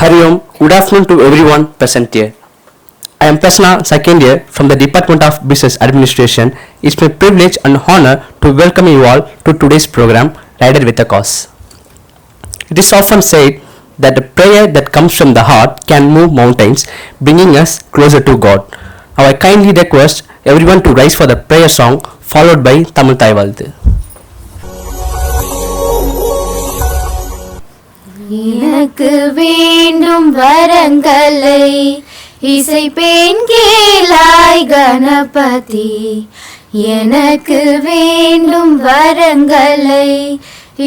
Hari Om, good afternoon to everyone present here. I am Prasanna, second year from the Department of Business Administration. It's my privilege and honor to welcome you all to today's program, Rider with a Cause. It is often said that a prayer that comes from the heart can move mountains, bringing us closer to God. Now I kindly request everyone to rise for the prayer song followed by Tamil Thai Valthu. எனக்கு வேண்டும் வரங்களை இசைப்பேன் கேளாய் கணபதி. எனக்கு வேண்டும் வரங்களை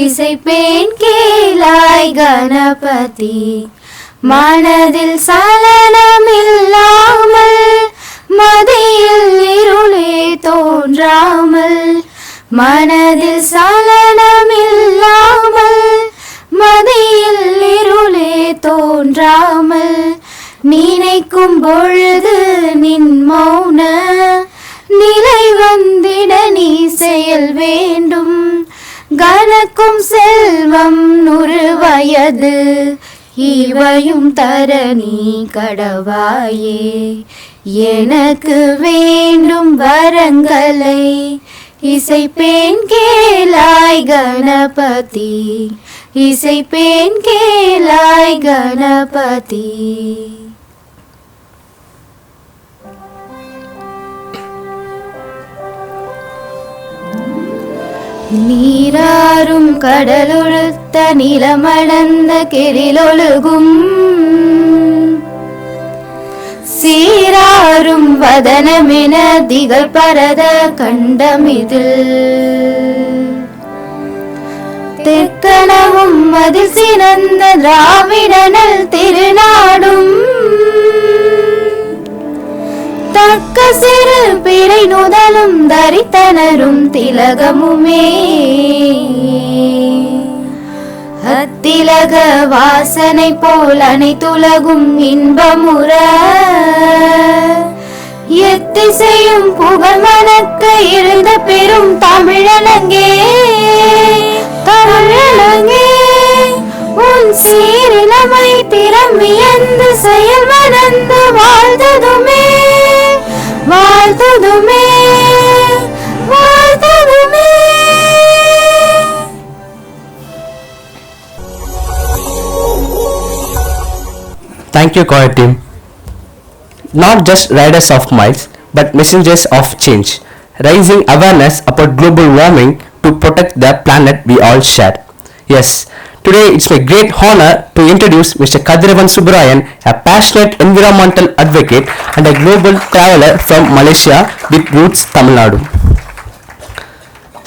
இசைப்பேன் கேளாய் கணபதி. மனதில் சலனமில்லாமல் மதியில் இருளே தோன்றாமல், மனதில் சலனமில்லாமல் மதியில் இருளே தோன்றாமல், நினைக்கும் பொழுது நின் மௌன நிலை வந்திட நீ செயல் வேண்டும். கணக்கும் செல்வம் 100 வயது இவையும் தர நீ கடவாயே. எனக்கு வேண்டும் வரங்களை இசைப்பேன் கேளாய் கணபதி. இசைப்பேன் கேளாய் கணபதி. நீராறும் கடலொழுத்த நிலமளந்த கெரிலொழுகும், சீராறும் வதனமென திகழ் பரத கண்டமிதில், தெற்கனவும் அதில் சினந்த திராவிடனல் திருநாடும், தக்க சிறு பிறை நுதலும் தரித்தனரும் திலகமுமே. அத்திலக வாசனை போல் அனைத்துலகும் இன்பமுற, எத்திசையும் புகழ் மணக்க எழுந்த பெரும் தமிழனங்கே. தமிழனங்கே உன் சீரிலமை திறம் வியந்து செயல் மணந்து வாழ்ந்ததுமே, வாழ்ந்ததுமே, வாழ்ந்ததுமே. Thank you, choir team. Not just riders of miles, but messengers of change, raising awareness about global warming to protect the planet we all share. Yes, today it's my great honor to introduce Mr. Kadiravan Subbarayan, a passionate environmental advocate and a global traveler from Malaysia with roots Tamil Nadu.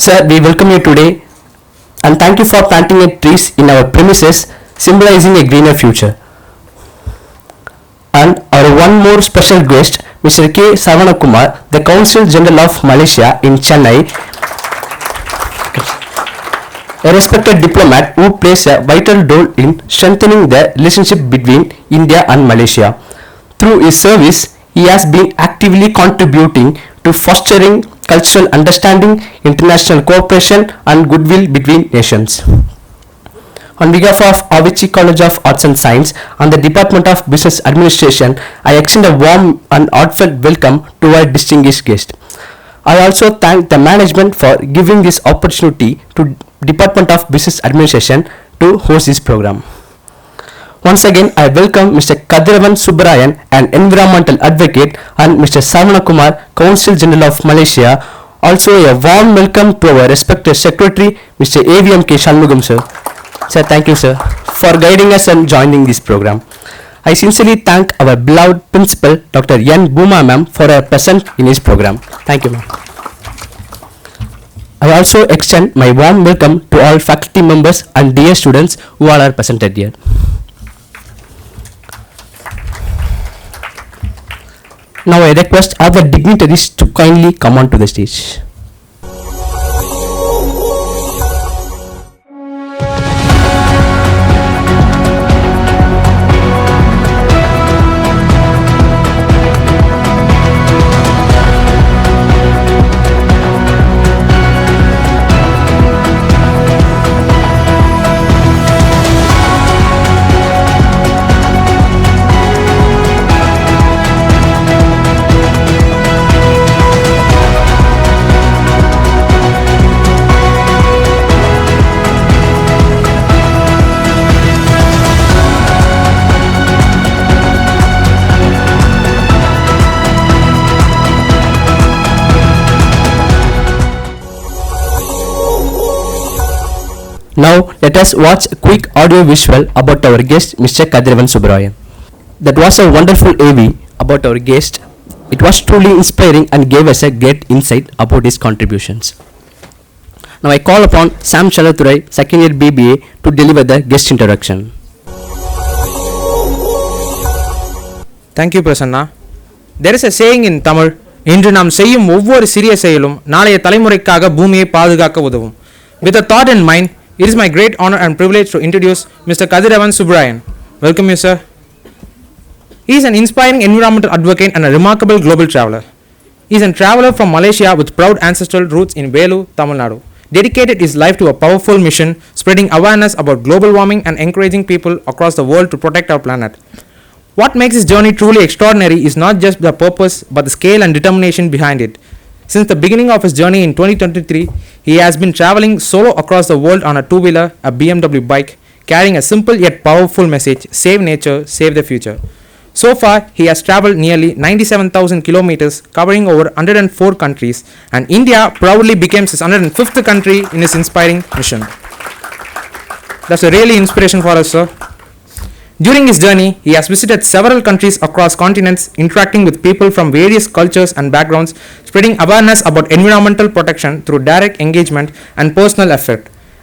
Sir, we welcome you today and thank you for planting a trees in our premises, symbolizing a greener future. And our one more special guest, Mr. K. Sarvanakumar, the Consul General of Malaysia in Chennai, a respected diplomat who plays a vital role in strengthening the relationship between India and Malaysia. Through his service, he has been actively contributing to fostering cultural understanding, international cooperation and goodwill between nations. On behalf of Avicii College of Arts and Science and the Department of Business Administration, I extend a warm and heartfelt welcome to our distinguished guest. I also thank the management for giving this opportunity to Department of Business Administration to host this program. Once again, I welcome Mr. Kadiravan Subbarayan, an environmental advocate, and Mr. Sarvanakumar, Consul General of Malaysia. Also a warm welcome to our respected Secretary, Mr. AVM K. Shanmugam, sir. Sir, thank you, sir, for guiding us and joining this program. I sincerely thank our beloved Principal, Dr. N. Booma ma'am, for her presence in this program. Thank you, ma'am. I also extend my warm welcome to all faculty members and dear students who all are presented here. Now I request other dignitaries to kindly come on to the stage. Now let us watch a quick audio visual about our guest Mr. Kadiravan Subbarayan. That was a wonderful AV about our guest. It was truly inspiring and gave us a great insight about his contributions. Now I call upon Sam Chalathurai, second year BBA, to deliver the guest introduction. Thank you, Prasanna. There is a saying in Tamil, இன்று நாம் செய்யும் ஒவ்வொரு சிறிய செயலும் நாளைய தலைமுறைக்காக பூமியை பாதுகாக்க உதவும். With a thought in mind, it is my great honor and privilege to introduce Mr. Kadiravan Subbarayan. Welcome you, sir. He is an inspiring environmental advocate and a remarkable global traveler. He is a traveler from Malaysia with proud ancestral roots in Vellore, Tamil Nadu. Dedicated his life to a powerful mission, spreading awareness about global warming and encouraging people across the world to protect our planet. What makes his journey truly extraordinary is not just the purpose but the scale and determination behind it. Since the beginning of his journey in 2023, he has been traveling solo across the world on a two-wheeler, a BMW bike, carrying a simple yet powerful message: save nature, save the future. So far, he has traveled nearly 97,000 kilometers, covering over 104 countries, and India proudly becomes his 105th country in his inspiring mission. That's a really inspiration for us, sir. During his journey, he has visited several countries across continents, interacting with people from various cultures and backgrounds, spreading awareness about environmental protection through direct engagement and personal effort.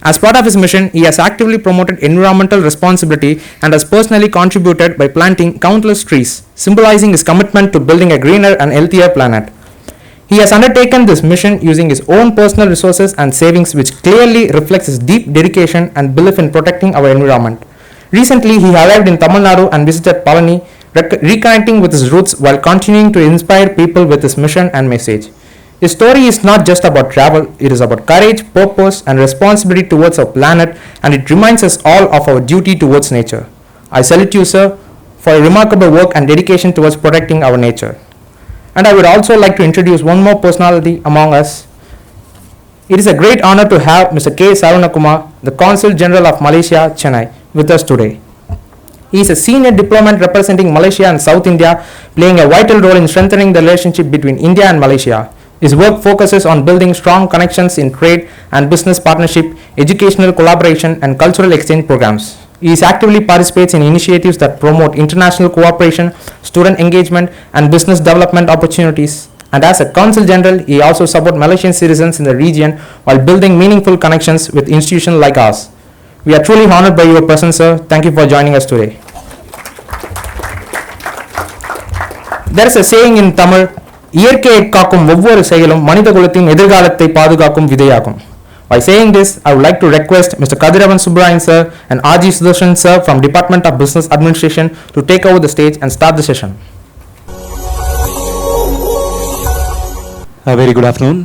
As part of his mission, he has actively promoted environmental responsibility and has personally contributed by planting countless trees, symbolizing his commitment to building a greener and healthier planet. He has undertaken this mission using his own personal resources and savings, which clearly reflects his deep dedication and belief in protecting our environment. Recently, he arrived in Tamil Nadu and visited Palani, reconnecting with his roots while continuing to inspire people with his mission and message. His story is not just about travel, it is about courage, purpose, and responsibility towards our planet, and it reminds us all of our duty towards nature. I salute you, sir, for your remarkable work and dedication towards protecting our nature. And I would also like to introduce one more personality among us. It is a great honor to have Mr. K. Sarunakumar, the Consul General of Malaysia, Chennai, with us today. He is a senior diplomat representing Malaysia and South India, playing a vital role in strengthening the relationship between India and Malaysia. His work focuses on building strong connections in trade and business partnership, educational collaboration, and cultural exchange programs. He actively participates in initiatives that promote international cooperation, student engagement, and business development opportunities. And as a Consul General, he also supports Malaysian citizens in the region while building meaningful connections with institutions like ours. We are truly honored by your presence, sir. Thank you for joining us today. There is a saying in Tamil, இயற்கையை காக்கும் ஒவ்வொரு செயலும் மனித குலத்தின் எதிர்காலத்தை பாதுகாக்கும் விதையாகும். By saying this, I would like to request Mr. Kadiravan Subbarayan sir and R.G. Sudarshan sir from Department of Business Administration to take over the stage and start the session. Very good afternoon.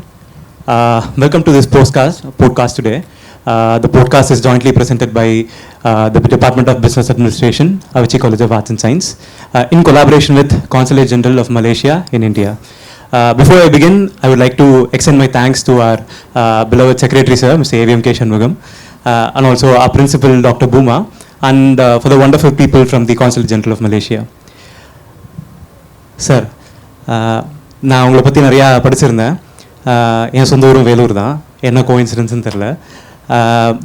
Welcome to this podcast today. The podcast is jointly presented by the Department of Business Administration, Avicii College of Arts and Science, in collaboration with Consulate General of Malaysia in India. Before I begin, I would like to extend my thanks to our beloved Secretary Sir, Mr. A.V.M.K. Shanmugam, and also our Principal, Dr. Buma, and for the wonderful people from the Consulate General of Malaysia. Sir, நான் உங்களை பற்றி நிறையா படிச்சிருந்தேன். என் சொந்த ஊரும் வேலூர் தான். என்ன கோஇன்சிடென்ஸ்னு தெரில.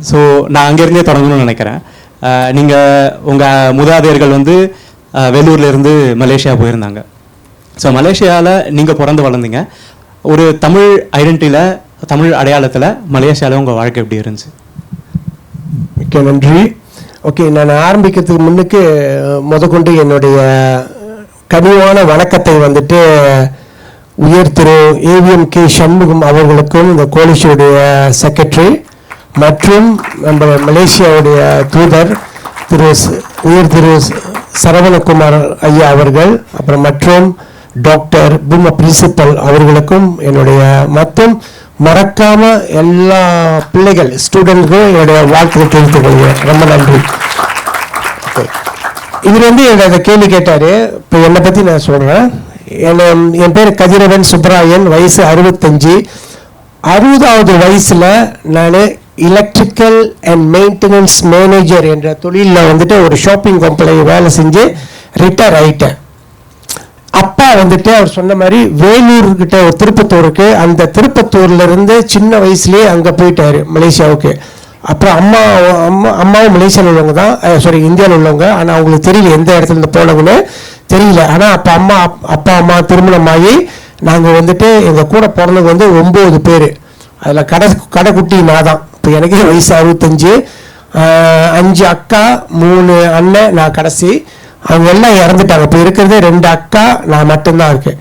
So நான் அங்கேருந்தே தொடங்கணும்னு நினைக்கிறேன். நீங்கள் உங்கள் மூதாதையர்கள் வந்து வேலூர்லேருந்து மலேசியா போயிருந்தாங்க. ஸோ மலேசியாவில் நீங்கள் பிறந்து வளர்ந்தீங்க. ஒரு தமிழ் ஐடென்டிட்டியில், தமிழ் அடையாளத்தில் மலேசியாவில் உங்கள் வாழ்க்கை எப்படி இருந்துச்சு? மிக்க நன்றி. ஓகே, நான் ஆரம்பிக்கிறதுக்கு முன்னுக்கு முதற்கொண்டு என்னுடைய கனிவான வணக்கத்தை வந்துட்டு உயர் திரு ஏவிஎம்.கே. சண்முகம் அவர்களுக்கும், இந்த கோலிஷுடைய செக்ரட்டரி மற்றும் நம்ம மலேசியாவுடைய தூதர் உயர் திரு சரவணகுமார் ஐயா அவர்கள், அப்புறம் மற்றும் டாக்டர் பூமா பிரின்சிபல் அவர்களுக்கும் என்னுடைய மற்றும் மறக்காம எல்லா பிள்ளைகள் ஸ்டூடெண்ட்க்கும் என்னுடைய வாழ்க்கையை தெரிவித்துக் கொள்கிறேன். ரொம்ப நன்றி. இவர் வந்து என்னோட கேள்வி கேட்டார். இப்போ என்னை பற்றி நான் சொல்கிறேன். என் பேர் கதிரவன் சுப்பராயன், வயசு 65. 60வது வயசில் நான் எலக்ட்ரிக்கல் அண்ட் மெயின்டெனன்ஸ் மேனேஜர் என்ற தொழிலில் வந்துட்டு ஒரு ஷாப்பிங் கம்பெனி வேலை செஞ்சு ரிட்டையர் ஆகிட்டேன். அப்பா வந்துட்டு அவர் சொன்ன மாதிரி வேலூர்கிட்ட ஒரு திருப்பத்தூருக்கு, அந்த திருப்பத்தூர்லேருந்து சின்ன வயசுலேயே அங்கே போயிட்டார் மலேசியாவுக்கு. அப்புறம் அம்மாவும் மலேசியாவில் உள்ளவங்க தான், சாரி இந்தியாவில் உள்ளவங்க. ஆனால் அவங்களுக்கு தெரியல எந்த இடத்துல இருந்து போனவங்கன்னு தெரியல. ஆனால் அப்பா அம்மா திருமணமாகி நாங்கள் வந்துட்டு எங்கள் கூட பிறந்தவங்க வந்து 9 பேர். அதில் கடைக்குட்டி நான் தான். இப்போ எனக்கே வயசு 65, 5 அக்கா 3 அண்ணன், நான் கடைசி. அவங்க எல்லாம் இறந்துட்டாங்க. இப்போ இருக்கிறதே 2 அக்கா, நான் மட்டும்தான் இருக்கேன்.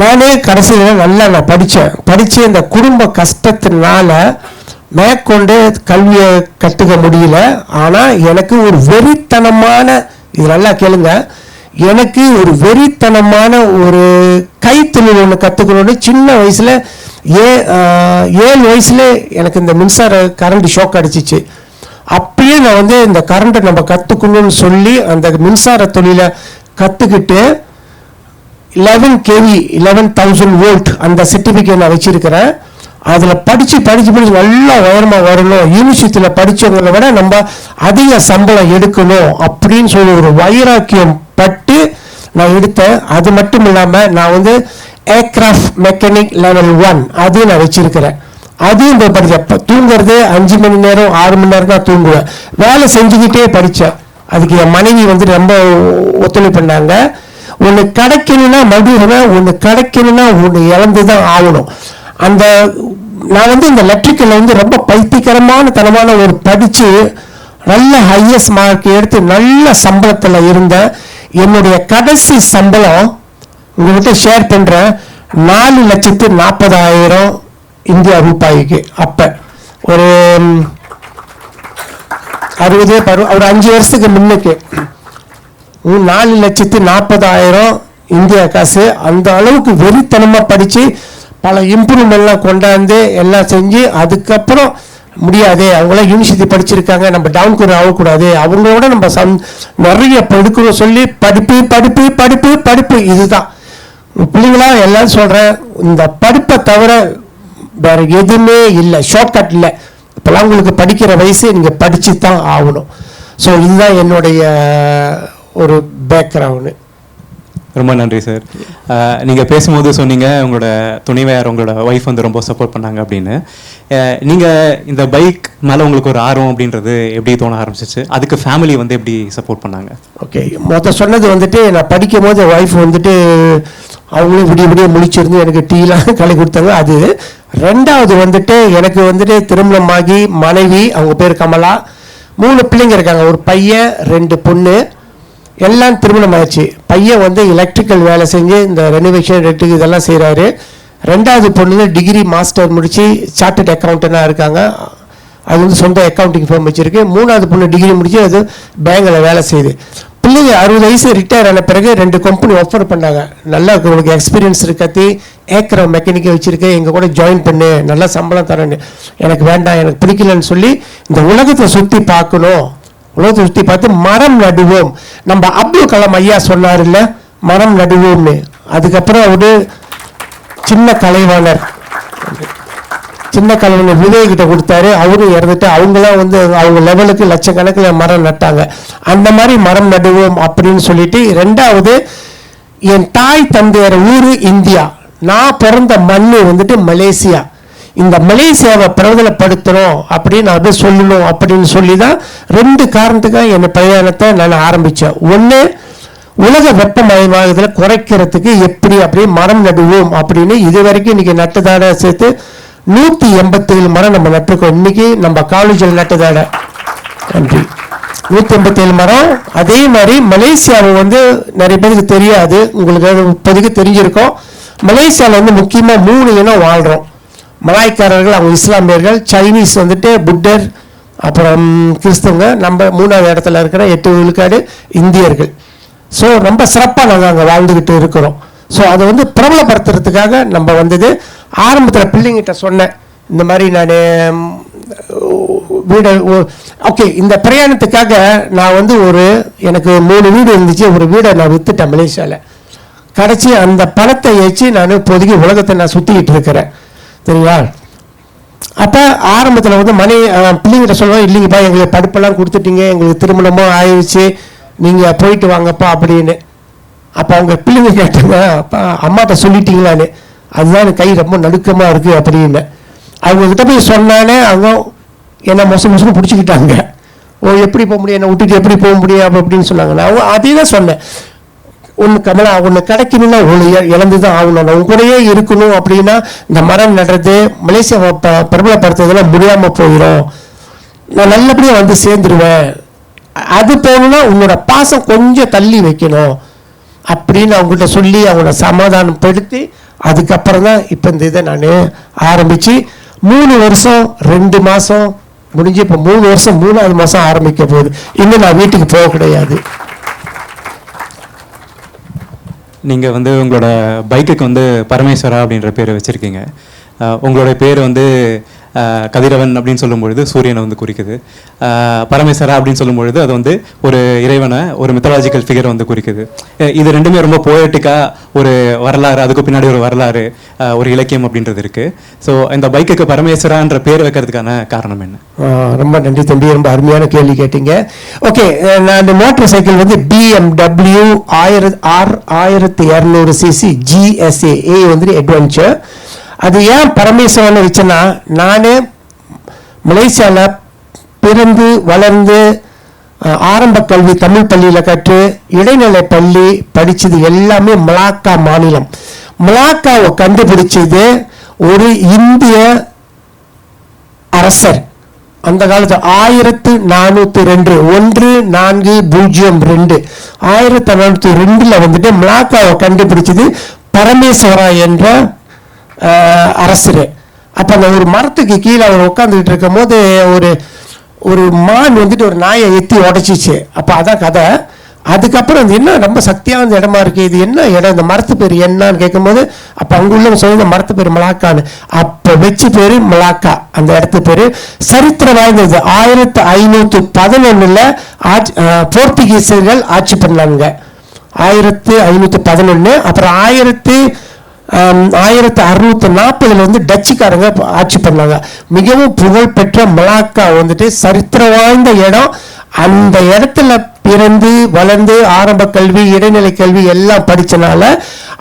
நானே கடைசியில் நல்லா நான் படித்து இந்த குடும்ப கஷ்டத்தினால மேற்கொண்டு கல்வியை கற்றுக்க முடியல. ஆனால் எனக்கு ஒரு வெறித்தனமான, இது நல்லா கேளுங்க, எனக்கு ஒரு வெறித்தனமான ஒரு கைத்தொழில் ஒன்று கற்றுக்கணும்னு சின்ன வயசில் 7 வயசுல எனக்கு இந்த மின்சார கரண்ட் ஷாக் அடிச்சிச்சு. அப்பயே நான் வந்து இந்த கரண்ட்டை நம்ம கற்றுக்கணும்னு சொல்லி அந்த மின்சார தொழிலை கற்றுக்கிட்டு 11 kV 11,000 volt அந்த சர்டிஃபிகேட் நான் வச்சிருக்கிறேன். அதில் படித்து நல்லா உயரமாக வரணும், யூனிவர்சிட்டியில் படித்தவங்களை விட நம்ம அதிக சம்பளம் எடுக்கணும் அப்படின்னு சொல்லி ஒரு வைராக்கியம் பட்டு நான் எடுத்தேன். அது மட்டும் இல்லாமல் நான் வந்து ஏர்கிராஃப்ட் மெக்கானிக் லெவல் 1 அது நான் வச்சிருக்கிறேன். அதுவும் இப்போ படித்தேன். தூங்குறது 5 மணி நேரம் 6 மணி நேரம் தான் தூங்குவேன். வேலை செஞ்சுக்கிட்டே படித்தேன். அதுக்கு என் மனைவி வந்து ரொம்ப ஒத்துழைப்பு பண்ணாங்க. ஒன்று கிடைக்கணும்னா மறுபடியும் ஒன்று கிடைக்கணும்னா ஒன்று இழந்து தான் ஆகணும். அந்த நான் வந்து இந்த எலக்ட்ரிக்கலில் வந்து ரொம்ப பைத்தியகரமான தனமான ஒரு படித்து நல்ல ஹையஸ்ட் மார்க் எடுத்து நல்ல சம்பளத்தில் இருந்தேன். என்னுடைய கடைசி சம்பளம் உங்கள்கிட்ட ஷேர் பண்ணுறேன், 4,40,000 இந்தியா ரூபாய்க்கு. அப்போ ஒரு 60 ஒரு 5 வருஷத்துக்கு முன்னுக்கு 4,40,000 இந்தியா காசு. அந்த அளவுக்கு வெறித்தனமாக படித்து பல இம்ப்ரூவ்மெண்ட்லாம் கொண்டாந்து எல்லாம் செஞ்சு, அதுக்கப்புறம் முடியாது, அவங்களாம் யூனிவர்சிட்டி படிச்சிருக்காங்க, நம்ம டவுன் கூட ஆகக்கூடாது, அவங்களோட நம்ம நிறைய எடுக்கணும் சொல்லி படிப்பு படிப்பு படிப்பு படிப்பு. இதுதான் பிள்ளைங்களா எல்லாம் சொல்கிறேன், இந்த படிப்பை தவிர வேற எதுவுமே இல்லை, ஷார்ட்கட் இல்லை. இப்போலாம் உங்களுக்கு படிக்கிற வயசு, நீங்கள் படித்து தான் ஆகணும். ஸோ இதுதான் என்னுடைய ஒரு பேக்ரவுண்டு. ரொம்ப நன்றி சார். நீங்கள் பேசும்போது சொன்னீங்க உங்களோட துணைவையார் உங்களோட ஒய்ஃப் வந்து ரொம்ப சப்போர்ட் பண்ணாங்க அப்படின்னு. நீங்கள் இந்த பைக் மேலே உங்களுக்கு ஒரு ஆர்வம் அப்படின்றது எப்படி தோண ஆரம்பிச்சிச்சு? அதுக்கு ஃபேமிலி வந்து எப்படி சப்போர்ட் பண்ணாங்க? ஓகே, சொன்னது வந்துட்டு நான் படிக்கும் போது ஒய்ஃப் வந்துட்டு அவங்களும் விடிய முழிச்சிருந்து எனக்கு டீலாம் கலை கொடுத்தாங்க. அது 2வது வந்துட்டு எனக்கு வந்துட்டு திருமணமாகி மனைவி, அவங்க பேர் கமலா, 3 பிள்ளைங்க இருக்காங்க. ஒரு பையன் 2 பொண்ணு, எல்லாம் திருமணம் ஆயிடுச்சு. பையன் வந்து எலக்ட்ரிக்கல் வேலை செஞ்சு இந்த ரெனோவேஷன் எலக்ட்ரிக் இதெல்லாம் செய்கிறாரு. 2வது பொண்ணு டிகிரி மாஸ்டர் முடித்து சார்ட்டர்ட் அக்கௌண்டனாக இருக்காங்க. அது வந்து சொந்த அக்கௌண்டிங் ஃபார்ம் வச்சுருக்கு. 3வது பொண்ணு டிகிரி முடித்து அது பேங்கில் வேலை செய்யுது. பிள்ளைங்க 60 வயசு ரிட்டையர் ஆன பிறகு 2 கம்பெனி ஆஃபர் பண்ணாங்க. நல்லா உங்களுக்கு எக்ஸ்பீரியன்ஸ் இருக்கத்தி ஏக்கரை மெக்கானிக்கை வச்சுருக்கேன், எங்கள் கூட ஜாயின் பண்ணு, நல்லா சம்பளம் தரேன்னு. எனக்கு வேண்டாம், எனக்கு பிடிக்கலன்னு சொல்லி இந்த உலகத்தை சுற்றி பார்க்கணும், உலகத்தை சுற்றி பார்த்து மரம் நடுவோம். நம்ம அப்துல் கலாம் ஐயா சொன்னார் இல்லை, மரம் நடுவோம்னு. அதுக்கப்புறம் அவரு சின்ன கலைவாணர் விவேக் கிட்ட கொடுத்தாரு. அவரும் இறந்துட்டு அவங்களாம் வந்து அவங்க லெவலுக்கு லட்சக்கணக்கில் மரம் நட்டாங்க. அந்த மாதிரி மரம் நடுவோம் அப்படின்னு சொல்லிட்டு. 2வது என் தாய் தந்தையர் ஊர் இந்தியா, நான் பிறந்த மண்ணு வந்துட்டு மலேசியா. இந்த மலேசியாவை பிரபலப்படுத்தணும் அப்படின்னு அது சொல்லணும் அப்படின்னு சொல்லி தான் 2 காரணத்துக்காக என் பிரயாணத்தை நான் ஆரம்பித்தேன். ஒன்று, உலக வெப்பமயமாகுதலை குறைக்கிறதுக்கு எப்படி அப்படி மரம் நடுவோம் அப்படின்னு. இது வரைக்கும் இன்னைக்கு நட்டுதாட சேர்த்து 187 மரம் நம்ம நட்டுருக்கோம். இன்னைக்கு நம்ம காலேஜில் நட்டுதாட நன்றி 187 மரம். அதே மாதிரி மலேசியாவை வந்து நிறைய பேருக்கு தெரியாது, உங்களுக்கு இப்போதைக்கு தெரிஞ்சிருக்கோம். மலேசியாவில் வந்து முக்கியமாக 3 இனம் வாழ்கிறோம். மலாய்க்காரர்கள், அவங்க இஸ்லாமியர்கள், சைனீஸ் வந்துட்டு புத்தர், அப்புறம் கிறிஸ்தவங்க, நம்ம 3வது இடத்துல இருக்கிற 8 விழுக்காடு இந்தியர்கள். ஸோ ரொம்ப சிறப்பாக நாங்கள் அங்கே வாழ்ந்துக்கிட்டு இருக்கிறோம். ஸோ அதை வந்து பிரபலப்படுத்துறதுக்காக நம்ம வந்தது. ஆரம்பத்தில் பிள்ளைங்கிட்ட சொன்னேன், இந்த மாதிரி நான் வீடு ஓகே, இந்த பிரயாணத்துக்காக நான் வந்து எனக்கு 3 வீடு இருந்துச்சு, ஒரு வீடை நான் விற்றுட்டேன் மலேசியாவில். கடைசி அந்த பணத்தை வச்சு நான் இப்போதைக்கு உலகத்தை நான் சுற்றிக்கிட்டு இருக்கிறேன், சரிங்களா? அப்போ ஆரம்பத்தில் வந்து பிள்ளைங்கிட்ட சொல்லுவேன், இல்லைங்கப்பா எங்களுக்கு படிப்பெல்லாம் கொடுத்துட்டீங்க, எங்களுக்கு திருமணமும் ஆயிடுச்சு, நீங்கள் போயிட்டு வாங்கப்பா அப்படின்னு. அப்போ அவங்க பிள்ளைங்க கேட்டாங்க, அப்பா அம்மாட்ட சொல்லிட்டீங்களான்னு. அதுதான் எனக்கு கை ரொம்ப நடுக்கமாக இருக்குது அப்படின்னு. அவங்கக்கிட்ட போய் சொன்னானே அவங்க என்னை மொசம் பிடிச்சிக்கிட்டாங்க. ஓ எப்படி போக முடியும், என்னை விட்டுட்டு எப்படி போக முடியும் அப்படின்னு சொன்னாங்க. நான் அதே தான் சொன்னேன், ஒன்று கமலா ஒன்று கிடைக்கணும்னா ஒன்று இழந்து தான் ஆகணும். உன் கூடயே இருக்கணும் அப்படின்னா இந்த மரம் நடுறது மலேசியாவை பிரபலப்படுத்துறதுலாம் முடியாமல் போயிடும். நான் நல்லபடியாக வந்து சேர்ந்துருவேன். அது போகணுன்னா உன்னோட பாசம் கொஞ்சம் தள்ளி வைக்கணும் அப்படின்னு அவங்ககிட்ட சொல்லி அவங்கள சமாதானப்படுத்தி அதுக்கப்புறம் தான் இப்போ இந்த இதை நான் ஆரம்பித்து 3 வருஷம் 2 மாதம் முடிஞ்சு இப்போ 3 வருஷம் 3வது மாதம் ஆரம்பிக்க போகுது. இன்னும் நான் வீட்டுக்கு போக கிடையாது. நீங்கள் வந்து உங்களோட பைக்குக்கு வந்து பரமேஸ்வரா அப்படின்ற பேர் வச்சுருக்கீங்க. உங்களோட பேர் வந்து கதிரவன் அப்படின்னு சொல்லும்பொழுது சூரியனை வந்து குறிக்குது. பரமேஸ்வரா அப்படின்னு சொல்லும்பொழுது அது வந்து ஒரு இறைவனை, ஒரு மித்தாலஜிக்கல் ஃபிகரை வந்து குறிக்குது. இது ரெண்டுமே ரொம்ப போயட்டிக்காக ஒரு வரலாறு, அதுக்கு பின்னாடி ஒரு வரலாறு, ஒரு இலக்கியம் அப்படின்றது இருக்குது. ஸோ இந்த பைக்குக்கு பரமேஸ்வரான்ற பேர் வைக்கிறதுக்கான காரணம் என்ன? ரொம்ப நன்றி தம்பி, ரொம்ப அருமையான கேள்வி கேட்டீங்க. ஓகே, நான் இந்த மோட்டர் சைக்கிள் வந்து BMW 1200 cc GSA வந்துட்டு அட்வென்ச்சர். அது ஏன் பரமேஸ்வரன் வச்சேன்னா, நான் மலேசியாவில் பிறந்து வளர்ந்து ஆரம்ப கல்வி தமிழ் பள்ளியில் கற்று இடைநிலை பள்ளி படித்தது எல்லாமே மலாக்கா மாநிலம். மலாக்காவை கண்டுபிடிச்சது ஒரு இந்திய அரசர். அந்த காலத்தில் 1402 1402 வந்துட்டு மலாக்காவை கண்டுபிடிச்சது பரமேஸ்வரா என்ற அரசர். அப்போ அந்த ஒரு மரத்துக்கு கீழே அவர் உட்காந்துக்கிட்டு இருக்கும் போது ஒரு மான் வந்துட்டு ஒரு நாயை எத்தி உடச்சிச்சு. அப்போ அதான் கதை. அதுக்கப்புறம் அது என்ன ரொம்ப சக்தியான இடமா இருக்குது, இது என்ன இடம், இந்த மரத்து பேர் என்னன்னு கேட்கும்போது அப்போ அங்குள்ள சொல்லுங்க மரத்து பேர் மலாக்கான்னு. அப்போ வச்சு பேர் மலாக்கா. அந்த இடத்து பேர் சரித்திரம் வாய்ந்தது. 1511 போர்த்துகீசர்கள் ஆட்சி பண்ணாங்க. 1511. அப்புறம் 1640 வந்து டச்சுக்காரங்க ஆட்சி பண்ணாங்க. மிகவும் புகழ்பெற்ற மலாக்கா வந்துட்டு சரித்திரம் வாய்ந்த இடம். அந்த இடத்துல பிறந்து வளர்ந்து ஆரம்ப கல்வி இடைநிலை கல்வி எல்லாம் படித்தனால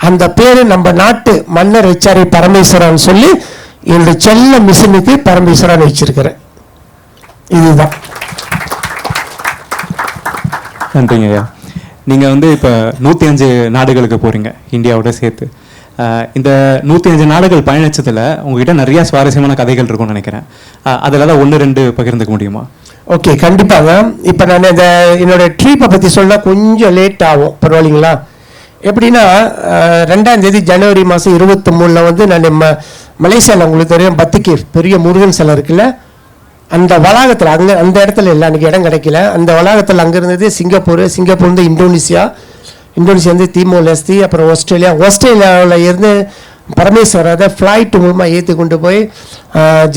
அந்த பேர் நம்ம நாட்டு மன்னர் எச்ஆர்ஐ பரமேஸ்வரன் சொல்லி என்னுடைய செல்ல மிஷினுக்கு பரமேஸ்வரன் வச்சிருக்கிறேன். இதுதான். நன்றிங்க ஐயா. நீங்கள் வந்து இப்போ 105 நாடுகளுக்கு போகிறீங்க இந்தியாவோட சேர்த்து. இந்த 105 நாடுகள் பயணிச்சதில் உங்ககிட்ட நிறைய சுவாரஸ்யமான கதைகள் இருக்கும்னு நினைக்கிறேன். அதில் தான் 1-2 பகிர்ந்துக்க முடியுமா? ஓகே, கண்டிப்பாக. இப்போ நான் இந்த என்னோட ட்ரிப்பை பற்றி சொல்ல கொஞ்சம் லேட் ஆகும், பரவாயில்லைங்களா? எப்படின்னா 2ஆம் தேதி ஜனவரி மாதம் 23 வந்து நான் மலேசியாவில் உங்களுக்கு தெரியும் பத்துக்கு பெரிய முருகன் சிலை இருக்குல்ல, அந்த வளாகத்தில் அங்கே அந்த இடத்துல இல்லை, அன்றைக்கி இடம் கிடைக்கல. அந்த வளாகத்தில் அங்கே இருந்தது சிங்கப்பூர் வந்து இந்தோனேசியா வந்து தீமோர் லெஸ்தி, அப்புறம் ஆஸ்திரேலியாவில் இருந்து பரமேஸ்வரரை ஃப்ளைட் மூலமாக ஏற்றி கொண்டு போய்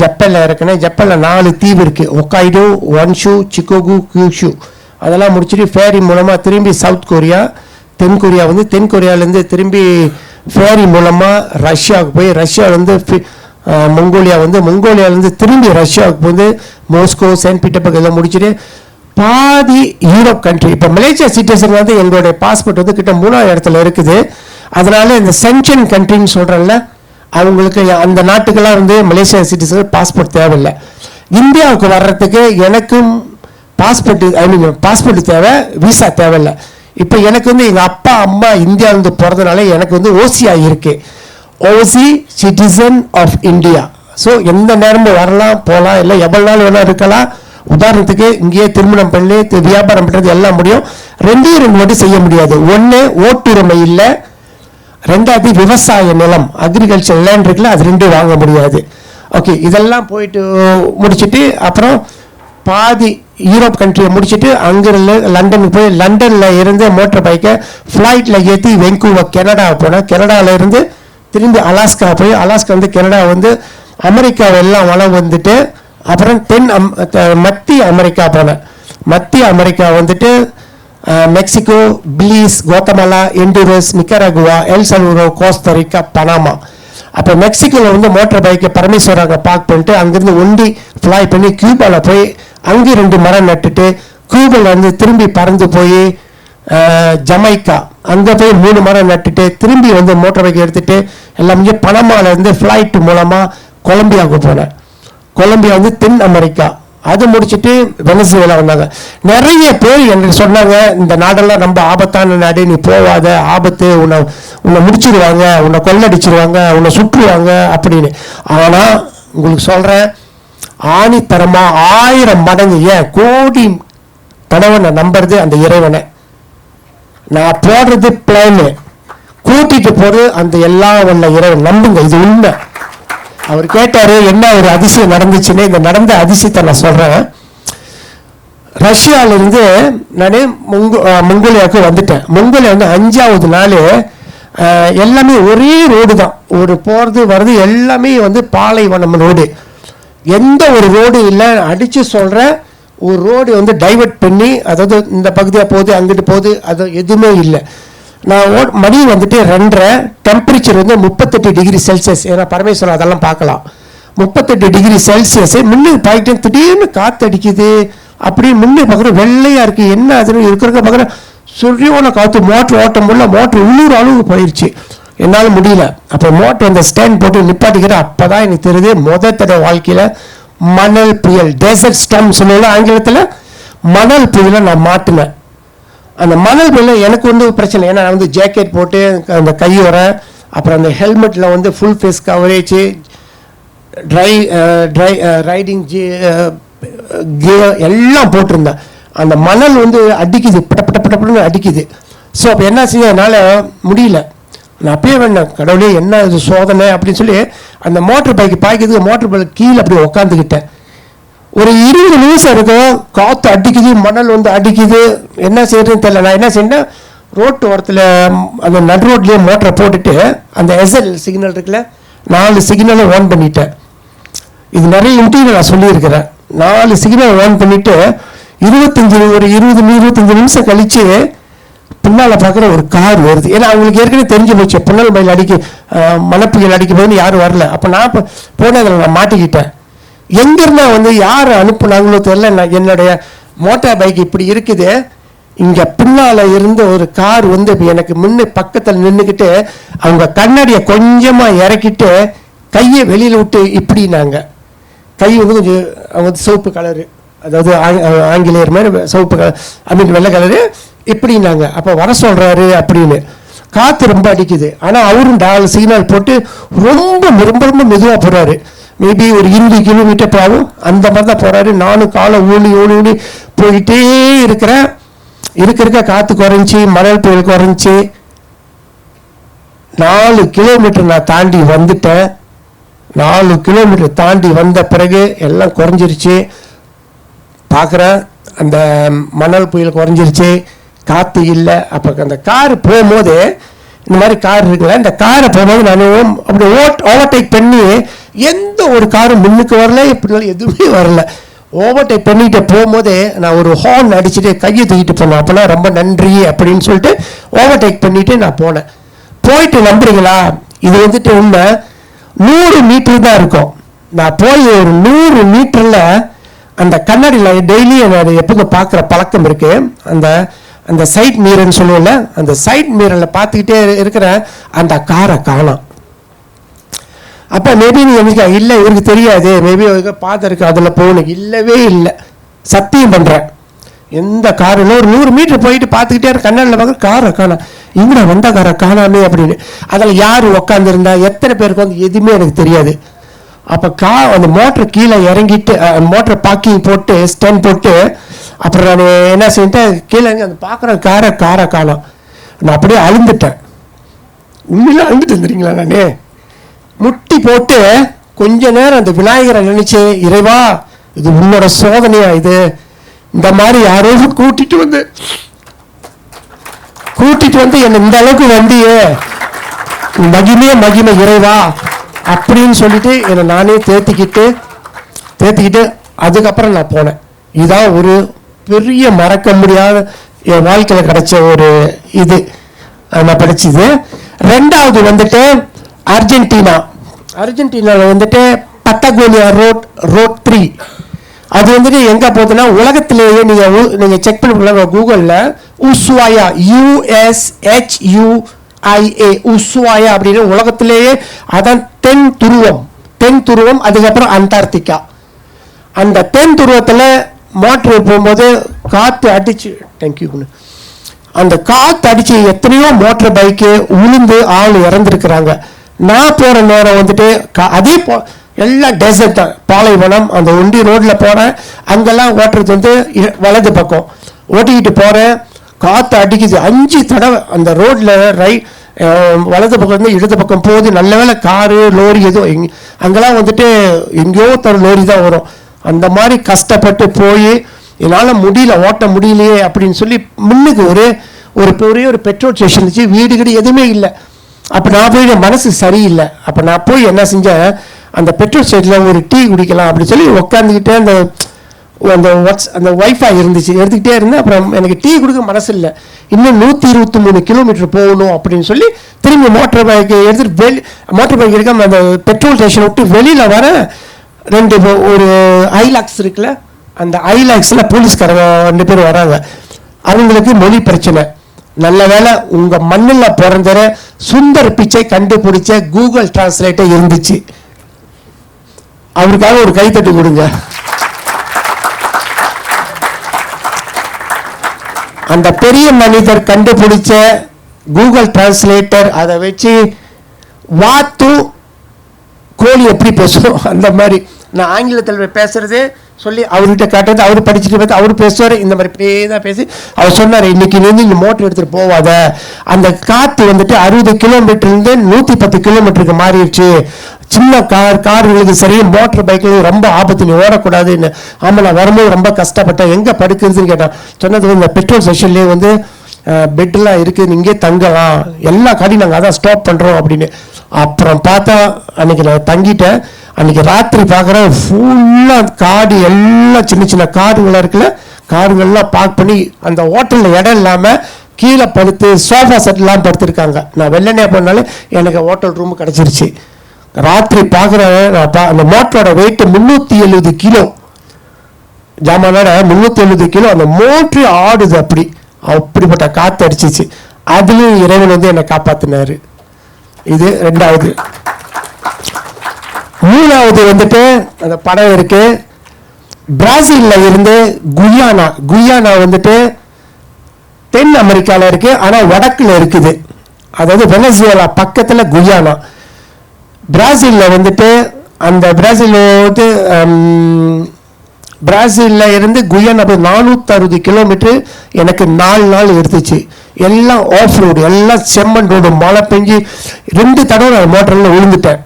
ஜப்பானில் இறக்குனேன். ஜப்பானில் 4 தீவு இருக்குது, ஒக்காய்டோ, ஒன்ஷு, சிக்கோகு, கியூஷு. அதெல்லாம் முடிச்சுட்டு ஃபேரி மூலமாக திரும்பி சவுத் கொரியா, தென் கொரியா வந்து தென் கொரியாவிலேருந்து திரும்பி ஃபேரி மூலமாக ரஷ்யாவுக்கு போய் ரஷ்யாவிலேருந்து மங்கோலியா வந்து மங்கோலியாவிலேருந்து திரும்பி ரஷ்யாவுக்கு வந்து மாஸ்கோ, செயின்ட் பீட்டர்பர்க் எல்லாம் முடிச்சுட்டு பாதி யூரோப் கண்ட்ரி. இப்போ மலேசியா சிட்டிசன் வந்து எங்களுடைய பாஸ்போர்ட் வந்து கிட்ட 3ஆவது இடத்துல இருக்குது. அதனால இந்த சென்ஷன் கண்ட்ரின்னு சொல்கிறேன்ல, அவங்களுக்கு அந்த நாட்டுக்கெல்லாம் வந்து மலேசியா சிட்டிசன் பாஸ்போர்ட் தேவையில்லை. இந்தியாவுக்கு வர்றதுக்கு எனக்கும் பாஸ்போர்ட் தேவை, விசா தேவையில்லை. இப்போ எனக்கு வந்து எங்கள் அப்பா அம்மா இந்தியாவிலேருந்து போகிறதுனால எனக்கு வந்து ஓசியா இருக்குது, ஓசி சிட்டிசன் ஆஃப் இந்தியா. ஸோ எந்த நேரமும் வரலாம் போகலாம், இல்லை எவ்வளோ நாள் வேணால் இருக்கலாம். உதாரணத்துக்கு இங்கேயே திருமணம் பண்ணி வியாபாரம் பண்ணுறது எல்லாம் முடியும். 2 மட்டும் செய்ய முடியாது. 1 ஓட்டுரிமை இல்லை, 2வது விவசாய நிலம் அக்ரிகல்ச்சர் லேண்ட் இருக்குல்ல, அது 2 வாங்க முடியாது. ஓகே, இதெல்லாம் போயிட்டு முடிச்சுட்டு அப்புறம் பாதி யூரோப் கண்ட்ரியை முடிச்சுட்டு அங்கிருந்து லண்டனுக்கு போய் லண்டனில் இருந்து மோட்டர் பைக்கை ஃப்ளைட்டில் ஏற்றி வெங்கூவர் கனடா போனேன். கனடாவில் இருந்து திரும்பி அலாஸ்கா போய் அலாஸ்கா வந்து கனடா வந்து அமெரிக்காவெல்லாம் வளம் வந்துட்டு அப்புறம் மத்திய அமெரிக்கா போனேன். மத்திய அமெரிக்கா வந்துட்டு Mexico, Belize, Guatemala, Honduras, Nicaragua, El Salvador, Costa Rica, Panama. அப்போ மெக்சிகோவில் வந்து மோட்டர் பைக்கை பரமேஸ்வராங்க பார்க் பண்ணிட்டு அங்கேருந்து ஒண்டி ஃப்ளை பண்ணி கியூபாவில் போய் அங்கே 2 மரம் நட்டுட்டு கியூபாவில் வந்து திரும்பி பறந்து போய் ஜமைக்கா அங்கே போய் 3 மரம் நட்டுட்டு திரும்பி வந்து மோட்டர் பைக்கை எடுத்துகிட்டு எல்லாம் இங்கே பனமாவிலேருந்து ஃப்ளைட் மூலமாக கொலம்பியாவுக்கு போனேன். கொலம்பியா வந்து தென் அமெரிக்கா. அது முடிச்சுட்டு வெனசுவேலா வந்தாங்க. நிறைய பேர் எனக்கு சொன்னாங்க, இந்த நாடெல்லாம் ரொம்ப ஆபத்தான நாடு, நீ போவாத, ஆபத்து, உன்னை முடிச்சிருவாங்க, உன்னை கொள்ளடிச்சிருவாங்க, உன்னை சுற்றுவாங்க அப்படின்னு. ஆனால் உங்களுக்கு சொல்கிறேன், ஆணித்தரமா 1000 மடங்கு, ஏன் கோடி தடவை நான் நம்புறது அந்த இறைவனை. நான் போடுறது பிளானு, கூட்டிட்டு போறது அந்த எல்லாம் வல்ல இறைவன். நம்புங்க, இது உண்மை. அவர் கேட்டாரு என்ன ஒரு அதிசயம் நடந்துச்சுன்னு. இந்த நடந்த அதிசயத்தை நான் சொல்றேன். ரஷ்யாவிலிருந்து நான் மங்கோலியாவுக்கு வந்துட்டேன். மங்கோலியா வந்து 5வது நாள் எல்லாமே ஒரே ரோடு தான், ஒரு போகிறது வர்றது எல்லாமே வந்து பாலைவனம் ரோடு, எந்த ஒரு ரோடு இல்லை. அடித்து சொல்கிற ஒரு ரோடு வந்து டைவர்ட் பண்ணி, அதாவது இந்த பகுதியாக போகுது அங்கிட்டு போகுது, அது எதுவுமே இல்லை. நான் மணி வந்துட்டு 2:30, டெம்பரேச்சர் வந்து 38 டிகிரி செல்சியஸ். ஏன்னா பரமேஸ்வரன் அதெல்லாம் பார்க்கலாம். 38 டிகிரி செல்சியஸ் முன்னே பாய்ட்டு திடீர்னு காற்று அடிக்குது. அப்படி முன்னே பார்க்குறோம் வெள்ளையாக இருக்குது, என்ன அதுன்னு இருக்கிற பார்க்குறேன். சுரியோன காற்று, மோட்ரு ஓட்ட முடியல, மோட்ரு உள்ளூர் அளவுக்கு போயிடுச்சு, என்னால் முடியல. அப்போ மோட்ரு அந்த ஸ்டாண்ட் போட்டு நிப்பாட்டிக்கிறேன். அப்போ தான் எனக்கு தெரியுது முதல் தடவை வாழ்க்கையில் மணல் புயல், டெசர்ட் ஸ்டம் சொல்லுவோம் ஆங்கிலத்தில், மணல் புயலை நான் மாட்டினேன். அந்த மணல் புயலில் எனக்கு வந்து பிரச்சனை, ஏன்னா நான் வந்து ஜாக்கெட் போட்டு அந்த கையோர, அப்புறம் அந்த ஹெல்மெட்டில் வந்து full face coverage, riding gear எல்லாம் போட்டிருந்தேன். அந்த மணல் வந்து அடிக்குது, பட்டப்பட்டு அடிக்குது. ஸோ அப்போ என்ன செய்ய, என்னால் முடியல. நான் அப்பயே வேணேன், கடவுளே என்ன இது சோதனை அப்படின்னு சொல்லி அந்த மோட்டர் பைக்கு பாய்க்கிறதுக்கு மோட்டர் பைக் கீழே அப்படி உக்காந்துக்கிட்டேன். ஒரு 20 நிமிஷம் இருக்கும், காற்று அடிக்குது, மணல் வந்து அடிக்குது, என்ன செய்யறதுன்னு தெரியல. நான் என்ன செய்யணும், ரோட்டு ஓரத்தில் அந்த நடு ரோட்லேயே மோட்டரை போட்டுட்டு அந்த எஸ்எல் சிக்னல் இருக்குல்ல, 4 சிக்னலும் ஆன் பண்ணிட்டேன். இது நிறைய இன்டர்வியூ நான் சொல்லியிருக்கிறேன். 4 சிக்னல் ஆன் பண்ணிவிட்டு ஒரு 20-25 நிமிஷம் கழித்து பின்னால் பார்க்குற ஒரு கார் வருது. ஏன்னா அவங்களுக்கு ஏற்கனவே தெரிஞ்சு போச்சு புன்னல் மயில் மணப்புயல் அடிக்கும் போதுன்னு யாரும் வரல. அப்போ நான் போனேன், அதில் நான் மாட்டிக்கிட்டேன். எங்கிருந்தா வந்து யார் அனுப்புனாங்களோ தெரியல, நான் என்னுடைய மோட்டார் பைக் இப்படி இருக்குது, இங்கே பின்னால் இருந்து ஒரு கார் வந்து இப்போ எனக்கு முன்னே பக்கத்தில் நின்றுக்கிட்டு அவங்க கண்ணாடியை கொஞ்சமாக இறக்கிட்டு கையை வெளியில் விட்டு இப்படினாங்க. கை வந்து கொஞ்சம் அவங்க வந்து சிவப்பு கலரு, அதாவது ஆங்கிலேயர் மாதிரி சிவப்பு கலர், அப்படின்னு வெள்ளை கலரு இப்படின்னாங்க. அப்போ வர சொல்கிறாரு அப்படின்னு. காற்று ரொம்ப அடிக்குது, ஆனால் அவரும் 4 சிக்னல் போட்டு ரொம்ப ரொம்ப ரொம்ப மெதுவாக போகிறாரு. மேபி ஒரு 20 கிலோமீட்டர் போகும், அந்த மாதிரி தான் போகிறாரு. நானும் காலை ஊழி போயிட்டே இருக்கிறேன். இருக்க காற்று குறைஞ்சி, மணல் புயல் குறைஞ்சி, 4 கிலோமீட்டர் நான் தாண்டி வந்துட்டேன். 4 கிலோமீட்டர் தாண்டி வந்த பிறகு எல்லாம் குறைஞ்சிருச்சு. பார்க்குறேன் அந்த மணல் புயல் குறைஞ்சிருச்சு, காற்று இல்லை. அப்போ அந்த கார் போகும்போது, இந்த மாதிரி கார் இருக்குல்ல, இந்த காரை போகும்போது நான் அப்படி ஓவர்டேக் பண்ணி, எந்த ஒரு காரும் முன்னுக்கு வரல, இப்படினாலும் எதுவுமே வரல. ஓவர்டேக் பண்ணிட்டு போகும்போது நான் ஒரு ஹார்ன் அடிச்சுட்டு கையை தூக்கிட்டு போனேன். அப்போனா ரொம்ப நன்றி அப்படின்னு சொல்லிட்டு ஓவர்டேக் பண்ணிட்டு நான் போனேன். போயிட்டு நம்புறீங்களா, இது வந்துட்டு உண்மை, 100 மீட்டர் தான் இருக்கும். நான் போய் ஒரு 100 மீட்டரில் அந்த கண்ணாடியில் டெய்லி என்னோட எப்போதும் பார்க்குற பழக்கம் இருக்கு. அந்த சைட் மீரர்னு சொல்லுவோம்ல, அந்த சைட் மீரரில் பார்த்துக்கிட்டே இருக்கிற அந்த காரை காணோம். அப்போ மேபி நீ எனக்கு இல்லை, இவருக்கு தெரியாது, மேபி பார்த்துருக்கு அதில் போகணும், இல்லவே இல்லை, சத்தியம் பண்ணுறேன். எந்த காரும் ஒரு 100 மீட்டர் போயிட்டு பார்த்துக்கிட்டே கண்ணாடியில் பார்க்குற காரை காணோம். இங்கடா வந்த காரை காணாமே அப்படின்னு. அதில் யார் உட்காந்துருந்தா, எத்தனை பேருக்கு வந்து எதுவுமே எனக்கு தெரியாது. அப்போ அந்த மோட்டர் கீழே இறங்கிட்டு, மோட்டர் பார்க்கிங் போட்டு ஸ்டாண்ட் போட்டு, அப்புறம் நான் என்ன செஞ்சிட்டேன், கீழே அந்த பார்க்குற காரை காணோம். நான் அப்படியே அழுந்துட்டேன். உண்மையில அழுந்துட்டு தெரியுங்களா, நான் முட்டி போட்டு கொஞ்ச நேரம் அந்த விநாயகரை நினைச்சு, இறைவா இது உன்னோட சோதனையா, இது இந்த மாதிரி யாரோ கூட்டிட்டு வந்து என்னை இந்த அளவுக்கு வந்தியே, மகிமை இறைவா அப்படின்னு சொல்லிட்டு என்னை நானே தேத்திக்கிட்டு அதுக்கப்புறம் நான் போனேன். இதான் ஒரு பெரிய மறக்க முடியாத என் வாழ்க்கையில் கிடைச்ச ஒரு இது நான் படிச்சது. 2வது வந்துட்டு அர்ஜென்டினாவில் வந்துட்டு பட்டகோனியா ரோட் 3. அது வந்துட்டு எங்கே போகுதுன்னா, உலகத்திலேயே நீங்கள் செக் பண்ணி கூகுளில் உஸ்வாயா, USHUIA, உஸ்வாயா அப்படின்னு உலகத்திலேயே, அதான் தென் துருவம், அதுக்கப்புறம் அண்டார்டிகா. அந்த தென் துருவத்தில் மோட்ரு போகும்போது காற்று அடிச்சு தேங்க்யூ அந்த காற்று அடிச்சு எத்தனையோ மோட்டர் பைக்கு உளுந்து ஆள் இறந்துருக்குறாங்க. நான் போகிற நேரம் வந்துட்டு அதே எல்லாம் டெசர்ட் தான், பாலைவனம். அந்த ஒண்டி ரோட்டில் போகிறேன், அங்கெல்லாம் ஓட்டுறது வந்து வலது பக்கம் ஓட்டிக்கிட்டு போகிறேன். காற்று அடிக்குது 5 தடவை அந்த ரோட்டில் வலது பக்கம் வந்து இடது பக்கம் போகுது. நல்ல வேளை காரு லோரி எதுவும் அங்கெல்லாம் வந்துட்டு எங்கேயோ தர லோரி தான் வரும். அந்த மாதிரி கஷ்டப்பட்டு போய் என்னால் முடியல, ஓட்ட முடியலையே அப்படின்னு சொல்லி முன்னுக்கு ஒரு பெட்ரோல் ஸ்டேஷன் இருந்துச்சு, வீடு கீடு எதுவுமே இல்லை. அப்போ நான் போய் மனசு சரியில்லை. அப்போ நான் போய் என்ன செஞ்சேன், அந்த பெட்ரோல் ஸ்டேஷனில் ஒரு டீ குடிக்கலாம் அப்படின்னு சொல்லி உட்காந்துக்கிட்டே அந்த வைஃபை இருந்துச்சு, எடுத்துக்கிட்டே இருந்தேன். அப்புறம் எனக்கு டீ கொடுக்க மனசு இல்லை, இன்னும் 123 கிலோமீட்டர் போகணும் அப்படின்னு சொல்லி திரும்பி மோட்டர் பைக்கை எடுத்துகிட்டு மோட்டர் பைக் எடுக்காம அந்த பெட்ரோல் ஸ்டேஷனை விட்டு வெளியில் வர ஒரு ஐலாக்ஸ் இருக்குல்ல, அந்த ஐலாக்ஸில் போலீஸ்காரங்க 2 பேர் வராங்க. அவங்களுக்கு மொழி பிரச்சனை. நல்ல வேலை உங்கள் மண்ணில் பிறந்த சுந்தர் பிச்சை கண்டுபிடிச்ச கூகுள் டிரான்ஸ்லேட்டே இருந்துச்சு. அவருக்காக ஒரு கைத்தட்டு கொடுங்க. அந்த பெரிய மனிதர் கண்டுபிடிச்ச கூகுள் டிரான்ஸ்லேட்டர், அதை வச்சு வாத்து கோழி எப்படி பேசணும் அந்த மாதிரி நான் ஆங்கிலத்தில் பேசுறது சொல்லி அவர்கிட்ட காட்டுறது, அவர் படிச்சுட்டு பார்த்து அவர் பேசுவார். இந்த மாதிரி இப்படியே தான் பேசி அவர் சொன்னார், இன்னைக்கு இந்த மோட்டர் எடுத்துகிட்டு போவாத, அந்த காற்று வந்துட்டு 60 கிலோமீட்டர்லேருந்து 110 கிலோமீட்டருக்கு மாறிடுச்சு. சின்ன கார்களுக்கு சரி, மோட்டர் பைக்கில் ரொம்ப ஆபத்து, நீ ஓடக்கூடாதுன்னு. ஆமாம், நான் வரும்போது ரொம்ப கஷ்டப்பட்டேன், எங்கே படுக்கிறதுன்னு கேட்டேன். சொன்னது இந்த பெட்ரோல் ஸ்டேஷன்லேயே வந்து பெட்டெல்லாம் இருக்குது, இங்கே தங்கலாம், எல்லா காரையும் நாங்கள் அதான் ஸ்டாப் பண்ணுறோம் அப்படின்னு. அப்புறம் பார்த்தா அன்றைக்கி நான் தங்கிட்டேன். அன்றைக்கி ராத்திரி பார்க்குறேன், ஃபுல்லாக காடு எல்லாம் சின்ன சின்ன காருங்களாக இருக்குல்ல, காருங்கள்லாம் பார்க் பண்ணி அந்த ஹோட்டலில் இடம் இல்லாமல் கீழே படுத்து சோஃபா செட்லாம் படுத்துருக்காங்க. நான் வெள்ளனே போனாலே எனக்கு ஹோட்டல் ரூம் கிடச்சிருச்சு. ராத்திரி பார்க்குறேன், அந்த மோட்டரோட வெயிட்டு 370 கிலோ, ஜாமானோட 370 கிலோ. அந்த மோட்ரு ஆடுது, அப்படிப்பட்ட காற்று அடிச்சிச்சு. அதுலேயும் இறைவன் வந்து என்னை காப்பாற்றினார். இது 2வது. 3வது வந்துட்டு அந்த படம் இருக்கு, பிரேசிலில் இருந்து குயானா வந்துட்டு தென் அமெரிக்காவில் இருக்கு, ஆனால் வடக்கில் இருக்குது. அதாவது வெனசுவேலா பக்கத்தில் குயானா. பிரேசிலில் வந்துட்டு அந்த பிரேசிலில் இருந்து குயானா 460 கிலோமீட்டர் எனக்கு 4 நாள் எடுத்துச்சு. எல்லாம் ஆஃப் ரோடு, எல்லாம் செம்மண் ரோடு, மழை பெஞ்சு 2 தடவை நான் மோட்டரில் விழுந்துட்டேன்.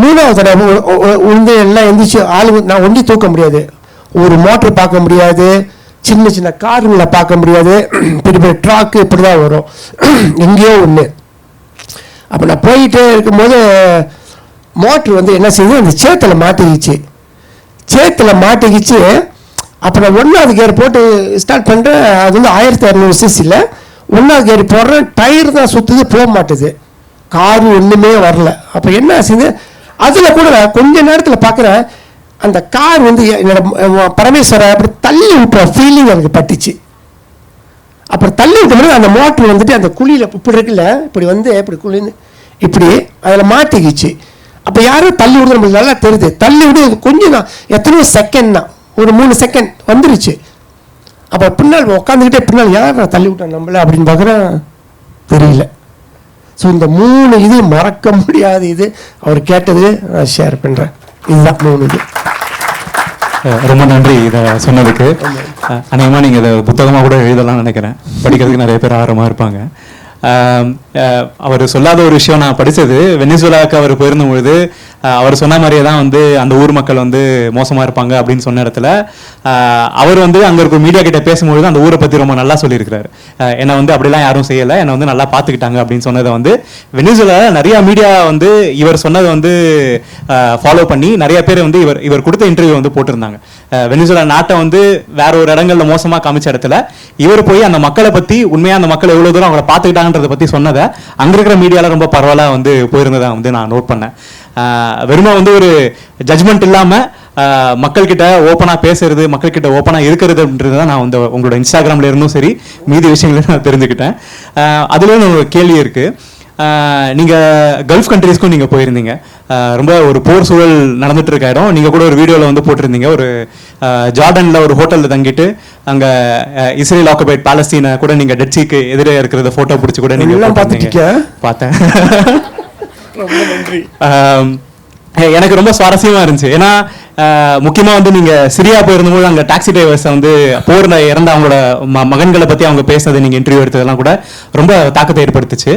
3வது தடவை விழுந்து எல்லாம் எந்திரிச்சு நான் ஒண்டி தூக்க முடியாது, ஒரு மோட்டர் பார்க்க முடியாது, சின்ன சின்ன காருங்களை பார்க்க முடியாது, பெரிய பெரிய ட்ராக்கு இப்படி தான் வரும், எங்கேயோ ஒன்று. அப்போ நான் போயிட்டே இருக்கும்போது மோட்ரு வந்து என்ன செய்யுது, அந்த சேத்துல மாட்டிக்கிச்சு. அப்போ நான் 1வது கியர் போட்டு ஸ்டார்ட் பண்ணுறேன். அது வந்து 1600 சிசியில் 1வது கியர் போடுறேன், டயர் தான் சுற்றுது, போக மாட்டுது, காரு ஒன்றுமே வரல. அப்போ என்ன ஆச்சுது, அதில் கூட கொஞ்ச நேரத்தில் பார்க்குறேன் அந்த கார் வந்து என்னோட பரமேஸ்வரை அப்படி தள்ளி விட்டுற ஃபீலிங் எனக்கு பட்டுச்சு. அப்புறம் தள்ளி விட்ட அந்த மோட்ரு வந்துட்டு அந்த குழியில் இப்படி இருக்குல்ல, இப்படி வந்து இப்படி குழின்னு இப்படி அதில் மாட்டிக்கிச்சு. அப்போ யாரும் தள்ளி விடுறது நம்மளுக்கு நல்லா தெரியுது. தள்ளி விடு கொஞ்சம் தான், எத்தனையோ செகண்ட் தான், ஒரு 3 செகண்ட் வந்துருச்சு. அப்போ பின்னால் உட்காந்துக்கிட்டே பின்னால் யார் நான் தள்ளி விட்டேன் நம்மள அப்படின்னு பார்க்குறேன், தெரியல. ஸோ இந்த 3 இது மறக்க முடியாது. இது அவர் கேட்டது நான் ஷேர் பண்ணுறேன். இதுதான் 3 இது. ரொம்ப நன்றி இதை சொன்னதுக்கு. அநேகமாக நீங்கள் இதை புத்தகமாக கூட எழுதலாம்னு நினைக்கிறேன், படிக்கிறதுக்கு நிறைய பேர் ஆர்வமாக இருப்பாங்க. அவர் சொல்லாத ஒரு விஷயம் நான் படித்தது, வெனிசுலாவுக்கு அவர் போயிருந்த பொழுது அவர் சொன்ன மாதிரியே தான் வந்து அந்த ஊர் மக்கள் வந்து மோசமாக இருப்பாங்க அப்படின்னு சொன்ன இடத்துல அவர் வந்து அங்கே இருக்க மீடியா கிட்ட பேசும்பொழுது அந்த ஊரை பற்றி ரொம்ப நல்லா சொல்லியிருக்கிறாரு. என்னை வந்து அப்படிலாம் யாரும் செய்யலை, என்னை வந்து நல்லா பார்த்துக்கிட்டாங்க அப்படின்னு சொன்னதை வந்து வெனிசுலாவில் நிறையா மீடியா வந்து இவர் சொன்னதை வந்து ஃபாலோ பண்ணி நிறைய பேர் வந்து இவர் கொடுத்த இன்டர்வியூ வந்து போட்டிருந்தாங்க. வெனிசுலா நாட்டை வந்து வேற ஒரு இடங்கள்ல மோசமாக காமிச்ச இடத்துல இவர் போய் அந்த மக்களை பற்றி உண்மையாக அந்த மக்கள் எவ்வளோ தூரம் அவங்கள பார்த்துக்கிட்டாங்கன்றதை பற்றி சொன்னதை அங்கே இருக்கிற மீடியாவில் ரொம்ப பரவலாக வந்து போயிருந்ததை வந்து நான் நோட் பண்ணேன். வெறுமா வந்து ஒரு ஜட்ஜ்மெண்ட் இல்லாமல் மக்கள்கிட்ட ஓப்பனாக பேசுறது, மக்கள்கிட்ட ஓப்பனாக இருக்கிறதுன்றது தான் நான் வந்து உங்களோட இன்ஸ்டாகிராமில் இருந்தும் சரி மீதி விஷயங்களையும் நான் தெரிஞ்சுக்கிட்டேன். அதுலேயும் ஒரு கேள்வி இருக்குது. நீங்கள் கல்ஃப் கண்ட்ரீஸ்க்கும் நீங்கள் போயிருந்தீங்க, ரொம்ப ஒரு போர் சூழல் நடந்துட்டு இருக்க இடம். நீங்கள் கூட ஒரு வீடியோவில் வந்து போட்டிருந்தீங்க, ஒரு ஜார்டனில் ஒரு ஹோட்டலில் தங்கிட்டு அங்கே இஸ்ரேல் ஆக்குபைட் பாலஸ்தீனை கூட நீங்கள் டெட்சிக்கு எதிரே இருக்கிறத ஃபோட்டோ பிடிச்சி கூட நீங்கள் பார்த்தேன். ரொம்ப நன்றி. எனக்கு ரொம்ப சுவாரஸ்யமாக இருந்துச்சு. ஏன்னா முக்கியமாக வந்து நீங்கள் சிரியா போயிருந்தபோது அங்கே டாக்ஸி டிரைவர்ஸை வந்து போரில் இறந்த அவங்களோட மகன்களை பற்றி அவங்க பேசுனது நீங்கள் இன்டர்வியூ எடுத்ததெல்லாம் கூட ரொம்ப தாக்கத்தை ஏற்படுத்துச்சு.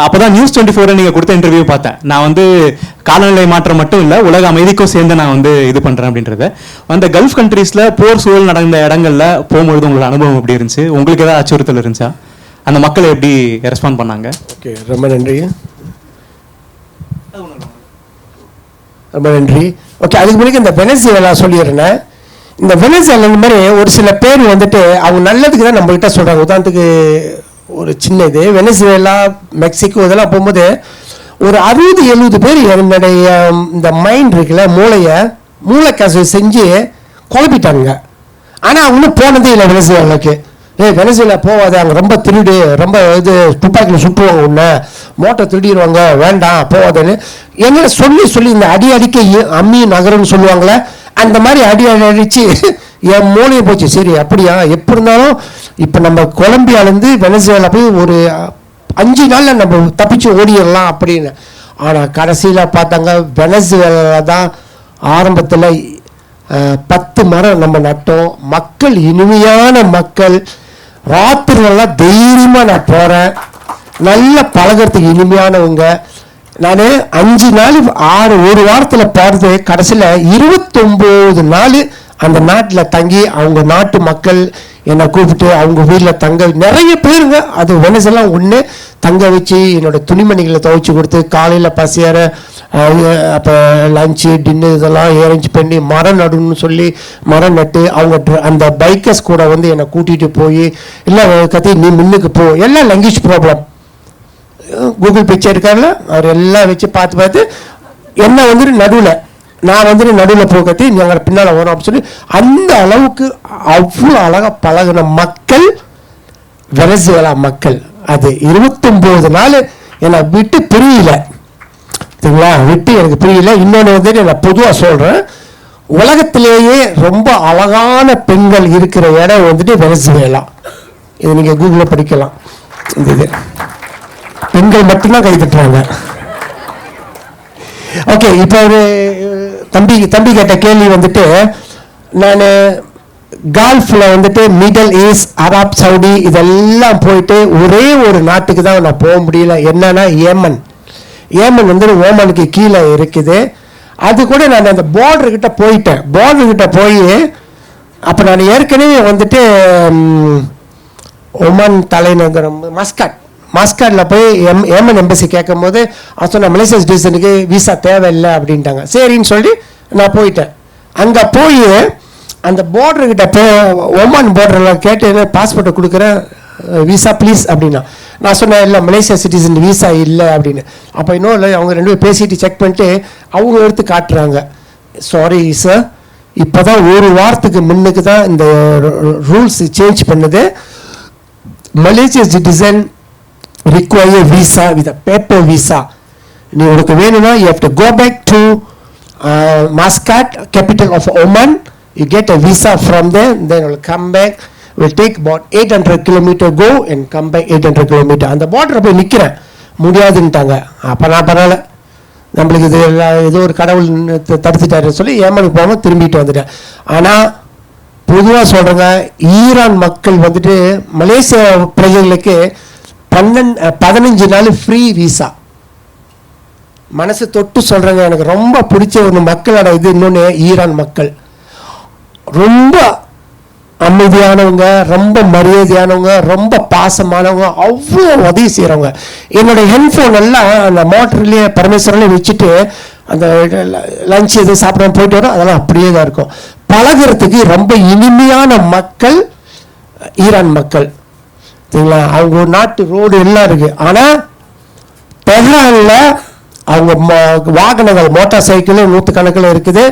அப்போ தான் நியூஸ் 24 நீங்கள் கொடுத்த இன்டர்வியூ பார்த்தேன். நான் வந்து காலநிலை மாற்றம் மட்டும் இல்லை, உலக அமைதிக்கும் சேர்ந்து நான் வந்து இது பண்ணுறேன் அப்படின்றத. அந்த கல்ஃப் கண்ட்ரீஸில் போர் சூழல் நடந்த இடங்களில் போகும்பொழுது உங்களோட அனுபவம் எப்படி இருந்துச்சு? உங்களுக்கு ஏதாவது அச்சுறுத்தல் இருந்துச்சா? அந்த மக்களை எப்படி ரெஸ்பாண்ட் பண்ணாங்க? ஓகே, ரொம்ப நன்றி. ரொம்ப நன்றி. ஓகே, அதுக்கு முன்னாடி இந்த வெனசுவேலா சொல்லிடுறேன். இந்த வெனசுவேலா இந்த மாதிரி ஒரு சில பேர் வந்துட்டு அவங்க நல்லதுக்கு தான் நம்மகிட்ட சொல்கிறாங்க. உதாரணத்துக்கு ஒரு சின்ன இது, வெனசுவேலா, மெக்சிகோ இதெல்லாம் போகும்போது ஒரு 60-70 பேர் என்னுடைய இந்த மைண்ட் இருக்குல்ல, மூளைக்காசு செஞ்சு குழப்பிட்டாங்க. ஆனால் அவங்க போனதே இல்லை வெனசுவேலாவுக்கு. வெனசுவேலா போவாது, அங்கே ரொம்ப திருடு, ரொம்ப இது துப்பாக்கியில் சுட்டுவாங்க, உன்னை மோட்டர் திருடிடுவாங்க, வேண்டாம் போவாதுன்னு என்ன சொல்லி இந்த அடிக்க அம்மி நகரம்னு சொல்லுவாங்களே, அந்த மாதிரி அடிச்சு என் மூளையை போச்சு. சரி அப்படியா, எப்படி இருந்தாலும் இப்போ நம்ம கொலம்பியாலேருந்து வெனசுவேலா போய் ஒரு 5 நாளில் நம்ம தப்பிச்சு ஓடிடலாம் அப்படின்னு. ஆனால் கடைசியில் பார்த்தாங்க வெனசுவேலா தான் ஆரம்பத்தில் 10 மரம் நம்ம நட்டோம். மக்கள் இனிமையான மக்கள், ராத்திரிலாம் தைரியமாக நான் போகிறேன், நல்ல பழகிறதுக்கு இனிமையானவங்க. நான் 5 நாள் 1 வாரத்தில் போகிறது, கடைசியில் 29 நாள் அந்த நாட்டில் தங்கி அவங்க நாட்டு மக்கள் என்னை கூப்பிட்டு அவங்க வீட்டில் தங்க நிறைய பேருங்க. அது வெனசுவேலா ஒன்று தங்க வச்சு என்னோடய துணிமணிகளை துவைச்சி கொடுத்து காலையில் பசியார அப்போ லஞ்சு டின்னர் இதெல்லாம் அரேஞ்ச் பண்ணி மரம் நடுன்னு சொல்லி மரம் நட்டு அவங்க அந்த பைக்கர்ஸ் கூட வந்து என்னை கூட்டிகிட்டு போய் இல்லை கத்தி நீ முன்னுக்கு போ, எல்லாம் லாங்குவேஜ் ப்ராப்ளம். கூகுள் பிக்சர் இருக்கார்ல, அவர் எல்லாம் வச்சு பார்த்து என்ன வந்துட்டு நடுவில் நான் வந்துட்டு நடுவில் போகத்தி நாங்கள் பின்னால் வரோம் அப்படின்னு சொல்லி அந்த அளவுக்கு அவ்வளோ அழகாக பழகின மக்கள் வெனசுவேலா மக்கள். அது 29 நாள் என்னை விட்டு பிரியல, சரிங்களா, விட்டு எனக்கு பிரியல. இன்னொன்று வந்துட்டு நான் பொதுவாக சொல்கிறேன், உலகத்திலேயே ரொம்ப அழகான பெண்கள் இருக்கிற இடம் வந்துட்டு வெனசுவேலா. இது நீங்கள் கூகுளில் படிக்கலாம். இந்த இது பெண்கள் மட்டும்தான் கை தட்டுறாங்க. ஓகே, இப்போ ஒரு தம்பி கேட்ட கேள்வி வந்துட்டு, நான் கால்ஃபில் வந்துட்டு மிடில் ஈஸ்ட், அரப் சவுடி இதெல்லாம் போயிட்டு ஒரே ஒரு நாட்டுக்கு தான் நான் போக முடியல. என்னன்னா ஏமன் வந்து ஓமனுக்கு கீழே இருக்குது. அது கூட நான் அந்த பார்டர்கிட்ட போயிட்டேன். பார்டர்கிட்ட போய் அப்போ நான் ஏற்கனவே வந்துட்டு ஒமன் தலைநகரம் மஸ்கட்டில் போய் ஏமன் எம்பசி கேட்கும் போது அவன் சொன்ன மலேசியா சிட்டிசனுக்கு விசா தேவையில்லை அப்படின்ட்டாங்க. சரின்னு சொல்லி நான் போயிட்டேன். அங்கே போய் அந்த பார்டர்கிட்ட ஒமான் பார்டரில் கேட்டு பாஸ்போர்ட்டை கொடுக்குறேன், விசா ப்ளீஸ் அப்படின்னா. நான் சொன்னேன் இல்லை மலேசியா சிட்டிசன் விசா இல்லை அப்படின்னு. அப்போ இன்னும் இல்லை, அவங்க 2 பேரும் பேசிட்டு செக் பண்ணிட்டு அவங்க எடுத்து காட்டுறாங்க. சாரி சார், இப்போ தான் 1 வாரத்துக்கு முன்னுக்கு தான் இந்த ரூல்ஸ் சேஞ்ச் பண்ணுது. Malaysia citizen require visa with a paper visa. நீ உனக்கு வேணும்னா you have to go back to Muscat, capital of Oman. You get a visa from there, then will come back. Will take about 800 km go and come back 800 km. அந்த border போய் நிற்கிறேன், முடியாதுன்ட்டாங்க. அப்போ நான் பரவாயில்ல, நம்மளுக்கு இது ஏதோ ஒரு கடவுள் தடுத்துட்டாருன்னு சொல்லி ஏமனுக்கு போகாமல் திரும்பிட்டு வந்துட்டேன். ஆனால் பொதுவாக சொல்கிறேங்க, ஈரான் மக்கள் வந்துட்டு மலேசியா பிரஜைகளுக்கு 15 நாள் ஃப்ரீ விசா. மனசு தொட்டு சொல்கிறேங்க, எனக்கு ரொம்ப பிடிச்ச ஒரு மக்களோட இது. இன்னொன்று, ஈரான் மக்கள் ரொம்ப அமைதியானவங்க, ரொம்ப மரியாதையானவங்க, ரொம்ப பாசமானவங்க, அவ்வளோ உதவி செய்கிறவங்க. என்னோட ஹெட்ஃபோன் எல்லாம் அந்த மோட்டர்லேயே பரமேஸ்வரன்லேயே வச்சுட்டு அந்த லஞ்ச் எதுவும் சாப்பிடாம போயிட்டு வரோம், அதெல்லாம் அப்படியே தான் இருக்கும். பழகிறதுக்கு ரொம்ப இனிமையான மக்கள் ஈரான் மக்கள், சரிங்களா. அவங்க நாட்டு ரோடு எல்லாம் இருக்குது. ஆனால் தெஹ்ரானில் அவங்க வாகனங்கள் மோட்டார் சைக்கிள் 100 கணக்கில் இருக்குது.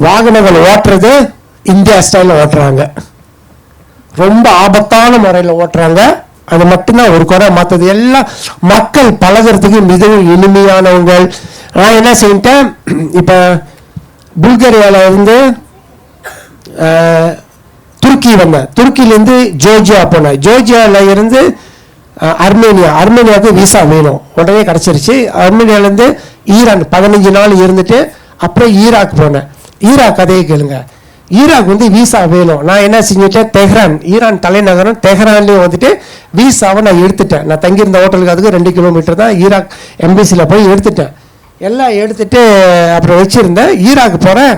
வாகனங்கள் ஓட்டுறது இந்தியா ஸ்டைலில் ஓட்டுறாங்க, ரொம்ப ஆபத்தான முறையில் ஓட்டுறாங்க. அது மட்டும்தான் ஒரு குறை, மற்றது எல்லாம் மக்கள் பழகிறதுக்கு மிகவும் இனிமையானவங்க. நான் என்ன செஞ்சிட்டேன், இப்போ புல்கேரியாவில் இருந்து துருக்கி வந்தேன், துருக்கியிலேருந்து ஜோர்ஜியா போனேன், ஜோர்ஜியாவில் இருந்து அர்மேனியாவுக்கு விசா வேணும், உடனே கிடச்சிருச்சு. அர்மேனியாவிலேருந்து ஈரான் 15 நாள் இருந்துட்டு அப்புறம் ஈராக் போனேன். ஈராக் கதையை கேளுங்க. ஈராக் வந்து விசா வேணும். நான் என்ன செஞ்சுட்டேன், தெஹ்ரான், ஈரான் தலைநகரம் தெஹ்ரான்லேயே வந்துட்டு விசாவை நான் எடுத்துட்டேன். நான் தங்கியிருந்த ஹோட்டலுக்கு அதுக்கு 2 கிலோமீட்டர் தான். ஈராக் எம்பசியில் போய் எடுத்துட்டேன், எல்லாம் எடுத்துட்டு அப்புறம் வச்சுருந்தேன். ஈராக் போகிறேன்,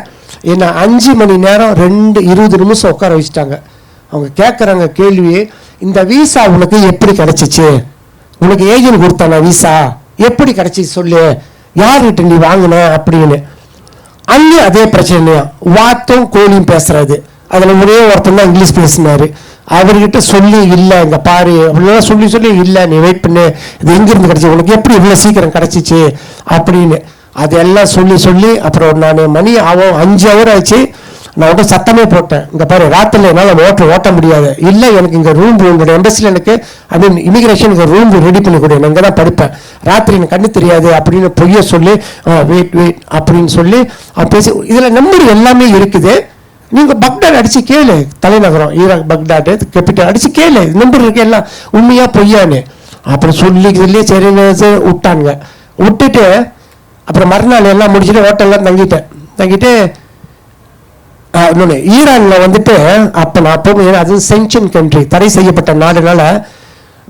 என்ன 5 மணி நேரம் 20 நிமிஷம் உட்கார வச்சுட்டாங்க. அவங்க கேட்குறாங்க கேள்வி, இந்த விசா உனக்கு எப்படி கிடச்சிச்சு, உனக்கு ஏஜென்ட் கொடுத்தானா விசா, எப்படி கிடச்சிச்சு சொல்லு, யார்கிட்ட நீ வாங்கின அப்படின்னு. அங்கேயும் அதே பிரச்சனையா, வாத்தும் கோழியும் பேசுறது. அதில் ஒரே ஒருத்தன் தான் இங்கிலீஷ் பேசினாரு. அவர்கிட்ட சொல்லி இல்லை இங்கே பாரு அப்படின்னா சொல்லி இல்லை நீ வெயிட் பண்ணு, இது எங்கேருந்து கிடச்சி, உனக்கு எப்படி இவ்வளோ சீக்கிரம் கிடச்சிச்சு அப்படின்னு அதெல்லாம் சொல்லி அப்புறம் நான் மணி ஆகும் 5 ஹவர் ஆச்சு. நான் வந்து சத்தமே போட்டேன், இங்கே பாரு ராத்திரில் என்னால் ஓட்ட முடியாது, இல்லை எனக்கு இங்கே ரூம் உங்களுடைய எம்பசியில் எனக்கு இமிகிரேஷனுக்கு ரூம் ரெடி பண்ணி கொடு, நான் இங்கே தான் படுப்பேன், ராத்திரி எனக்கு கண்ணு தெரியாது அப்படின்னு பொய்ய சொல்லி வெயிட் அப்படின்னு சொல்லி பேசி. இதில் நம்பர் எல்லாமே இருக்குது. நீங்கள் பக்தாட் அடித்து கேளு, தலைநகரம் ஈராக் பக்தாடு கேபிட்டல் அடித்து கேளு, நம்பர் இருக்கு எல்லாம் உண்மையாக பொய்யான்னு. அப்புறம் சொல்லி சரின்னு விட்டானுங்க. விட்டுட்டு அப்புறம் மறுநாள் எல்லாம் முடிச்சுட்டு ஹோட்டல்லாம் தங்கிட்டு இன்னொன்று ஈரானில் வந்துட்டு அப்போ நான் போகும்போது அது சென்ஷன் கண்ட்ரி, தடை செய்யப்பட்ட நாடுனால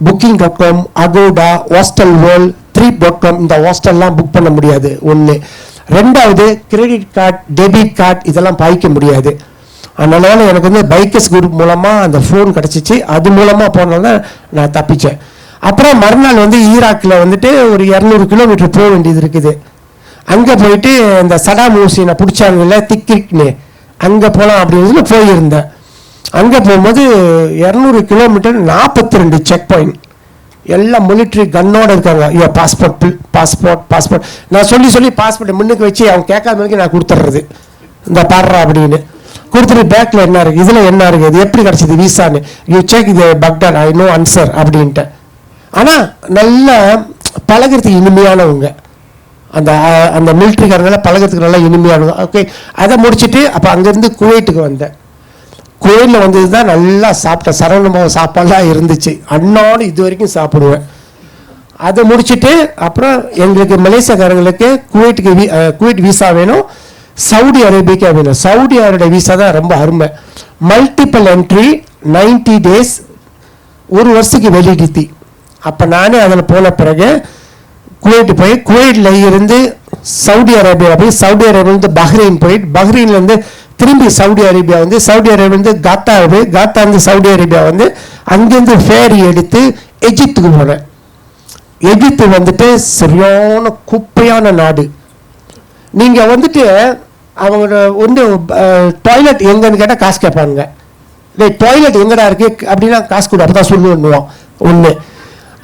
Booking.com, Agoda, hostel world, Trip.com இந்த ஹாஸ்டல்லாம் புக் பண்ண முடியாது. ஒன்று. ரெண்டாவது கிரெடிட் கார்டு டெபிட் கார்டு இதெல்லாம் பாய்க்க முடியாது. அதனால எனக்கு வந்து பைக்கர்ஸ் குரூப் மூலமாக அந்த ஃபோன் கிடச்சிச்சு, அது மூலமாக போனால நான் தப்பித்தேன். அப்புறம் மறுநாள் வந்து ஈராக்கில் வந்துட்டு ஒரு 200 கிலோமீட்டர் போக வேண்டியது இருக்குது. அங்கே போயிட்டு இந்த சடாம் ஹுசைனை பிடிச்சாங்கல்ல திக்ரிக்னு, அங்கே போகலாம் அப்படின்னு போயிருந்தேன். அங்கே போகும்போது 200 கிலோமீட்டர் 42 செக் பாயிண்ட், எல்லாம் மிலிட்ரி கன்னோடு இருக்காங்க. ஐயோ பாஸ்போர்ட் நான் சொல்லி பாஸ்போர்ட்டை முன்னுக்கு வச்சு அவங்க கேட்காத வரைக்கும் நான் கொடுத்துட்றது, இந்த பாடுறா அப்படின்னு கொடுத்துட்டு பேக்கில் என்ன இருக்குது, இதில் என்ன இருக்குது, இது எப்படி கிடச்சிது விசான்னு, யூ செக் இது பக்தாட், ஐ நோ ஆன்சர் அப்படின்ட்டு. ஆனால் நல்லா பழகிறதுக்கு இனிமையானவங்க, அந்த அந்த மிலிட்ரிக்காரங்கள பழகிறதுக்கு நல்லா இனிமையானவங்க. ஓகே, அதை முடிச்சுட்டு அப்போ அங்கேருந்து குவைட்டுக்கு வந்தேன். குவைட்டில் வந்தது தான் நல்லா சாப்பிட்டேன், சரவணமாக சாப்பாடெலாம் இருந்துச்சு, அன்னாலும் இது வரைக்கும் சாப்பிடுவேன். அதை முடிச்சுட்டு அப்புறம் எங்களுக்கு மலேசியாக்காரங்களுக்கு குவைட் விசா வேணும், சவுதி அரேபியா வேணும். சவுதி அரேபியா விசா தான் ரொம்ப அருமை, மல்டிபிள் என்ட்ரி 90 டேஸ், 1 வருஷத்துக்கு வெளியிடுத்தி. அப்போ நானே அதில் போன பிறகு குவைட்டு போய் குவைட்டில் இருந்து சவுதி அரேபியா போய் சவுதி அரேபியாவிலேருந்து பஹ்ரைன் போயிட்டு பஹ்ரைன்லேருந்து திரும்பி சவுதி அரேபியா வந்து சவுதி அரேபியாவிலேருந்து காத்தா போய் காத்தாந்து சவுதி அரேபியா வந்து அங்கேருந்து ஃபேரி எடுத்து எஜிப்துக்கு போனேன். எஜிப்து வந்துட்டு சரியான குப்பையான நாடு. நீங்கள் வந்துட்டு அவங்க வந்து டாய்லெட் எங்கன்னு கேட்டால் காசு கேட்பாங்க. டாய்லெட் எங்கடா இருக்குது அப்படின்னா காசு கொடு, அப்போ தான் சொல்லுவோம். ஒன்று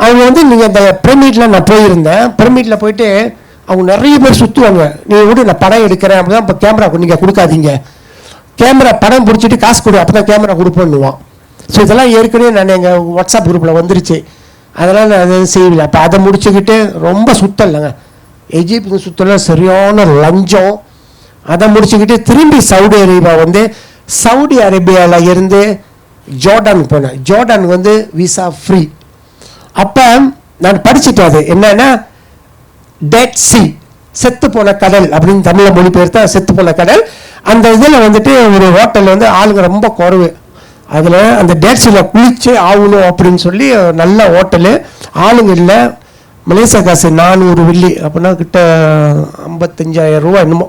அவங்க வந்து நீங்கள் இந்த பிரமிட்டில் நான் போயிருந்தேன், பிரமிட்டில் போயிட்டு அவங்க நிறைய பேர் சுற்றுவாங்க. நீங்கள் கூட நான் படம் எடுக்கிறேன் அப்படி தான், இப்போ கேமரா நீங்கள் கொடுக்காதீங்க, கேமரா படம் பிடிச்சிட்டு காசு கொடு அப்போ தான் கேமரா கொடுப்பேன்னுவான். ஸோ இதெல்லாம் ஏற்கனவே நான் எங்கள் வாட்ஸ்அப் குரூப்பில் வந்துருச்சு, அதெல்லாம் நான் அதை செய்யலை. அப்போ அதை முடிச்சுக்கிட்டு ரொம்ப சுத்தம் இல்லைங்க, எஜிப்து சுத்தல சரியான லஞ்சம். அதை முடிச்சுக்கிட்டு திரும்பி சவுதி அரேபியா வந்து சவுதி அரேபியாவில் இருந்து ஜோர்டான் போனேன். ஜோர்டான் வந்து விசா ஃப்ரீ. அப்போ நான் படிச்சுட்டேன், அது என்னன்னா டெட் சி, செத்து போன கடல் அப்படின்னு தமிழில் மொழிபெயர்த்தா செத்து போன கடல். அந்த இதில் வந்துட்டு ஒரு ஹோட்டலில் வந்து ஆளுங்க ரொம்ப குறைவு, அதில் அந்த டெட் சியில் குளிச்சே ஆகணும் அப்படின்னு சொல்லி நல்ல ஹோட்டலு, ஆளுங்க இல்லை. மலேசியா காசு 400 வெள்ளி அப்படின்னா கிட்ட 55,000 ரூபா என்னமோ.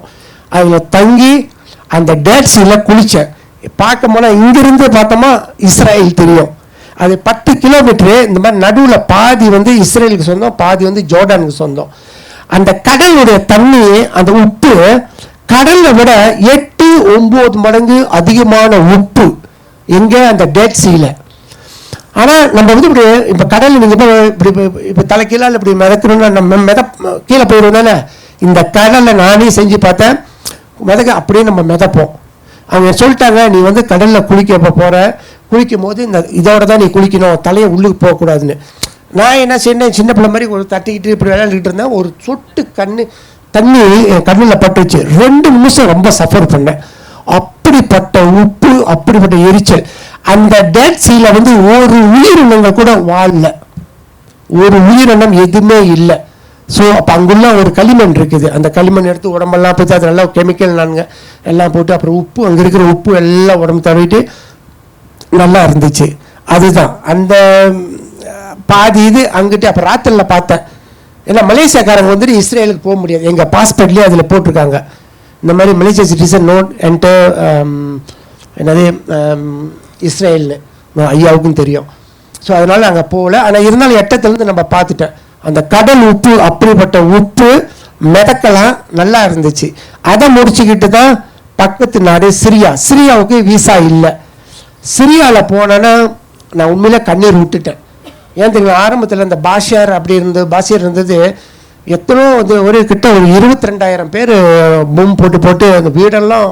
அதில் தங்கி அந்த டேட் சீயில் குளித்தேன். பார்க்க போனால் இங்கிருந்து பார்த்தோமா இஸ்ரேல் தெரியும், அது 10 கிலோமீட்டரு. இந்த மாதிரி நடுவில் பாதி வந்து இஸ்ரேலுக்கு சொந்தம், பாதி வந்து ஜோர்டானுக்கு சொந்தம். அந்த கடலுடைய தண்ணி, அந்த உப்பு கடலை விட 8-9 மடங்கு அதிகமான உப்பு எங்கே, அந்த டெட் சீயில். ஆனால் நம்ம வந்து இப்படி இப்போ கடலில் நீங்கள் இப்போ தலை கீழே இப்படி மிதக்கணும்னா நம்ம கீழே போயிடுவோம் தானே. இந்த கடலில் நானே செஞ்சு பார்த்தேன், மிதக்க அப்படியே நம்ம மிதப்போம். அவங்க சொல்லிட்டாங்க, நீ வந்து கடலில் குளிக்க போகிற, குளிக்கும் போது இந்த இதோட தான் நீ குளிக்கணும், தலையை உள்ளுக்கு போகக்கூடாதுன்னு. நான் என்ன செய்யணும், சின்ன பிள்ளை மாதிரி ஒரு தட்டிக்கிட்டு இப்படி விளையாண்டுக்கிட்டு இருந்தேன். ஒரு சொட்டு தண்ணி என் கண்ணில் பட்டுச்சு. 2 நிமிஷம் ரொம்ப சஃபர் பண்ணேன். அப்படிப்பட்ட உப்பு, அப்படிப்பட்ட எரிச்சல். அந்த டெட் சீல வந்து ஒரு உயிரினங்கள் கூட வாழல, ஒரு உயிரினம் எதுவுமே இல்லை. ஸோ அப்போ அங்குள்ள ஒரு களிமண் இருக்குது. அந்த களிமண் எடுத்து உடம்பெல்லாம் போய் அது நல்லா கெமிக்கல் நானுங்க எல்லாம் போட்டு, அப்புறம் உப்பு, அங்கே இருக்கிற உப்பு எல்லாம் உடம்பு தடவிட்டு நல்லா இருந்துச்சு. அதுதான் அந்த பாதி இது அங்கிட்டு. அப்புறம் ராத்திரியில் பார்த்தேன், ஏன்னா மலேசியாக்காரங்க வந்துட்டு இஸ்ரேலுக்கு போக முடியாது. எங்கள் பாஸ்போர்ட்லேயே அதில் போட்டிருக்காங்க, இந்த மாதிரி மலேசியா சிட்டிசன் நோட் என்டர் என்னது இஸ்ரேல்னு. ஐயாவுக்கும் தெரியும். ஸோ அதனால் அங்கே போகல. ஆனால் இருந்தாலும் எட்டத்துலேருந்து நம்ம பார்த்துட்டேன். அந்த கடல் உப்பு, அப்படிப்பட்ட உப்பு மிதக்கலாம் நல்லா இருந்துச்சு. அதை முடிச்சுக்கிட்டு தான் பக்கத்து நாடு சிரியா. சிரியாவுக்கு விசா இல்லை. சிரியாவில் போனேன்னா நான் உண்மையிலே கண்ணீர் விட்டுட்டேன். ஏன் தெரியும், ஆரம்பத்தில் இந்த பாஷியார் இருந்தது. எத்தனோ வந்து ஒரு கிட்ட ஒரு 22,000 பேர் பூம் போட்டு அந்த வீடெல்லாம்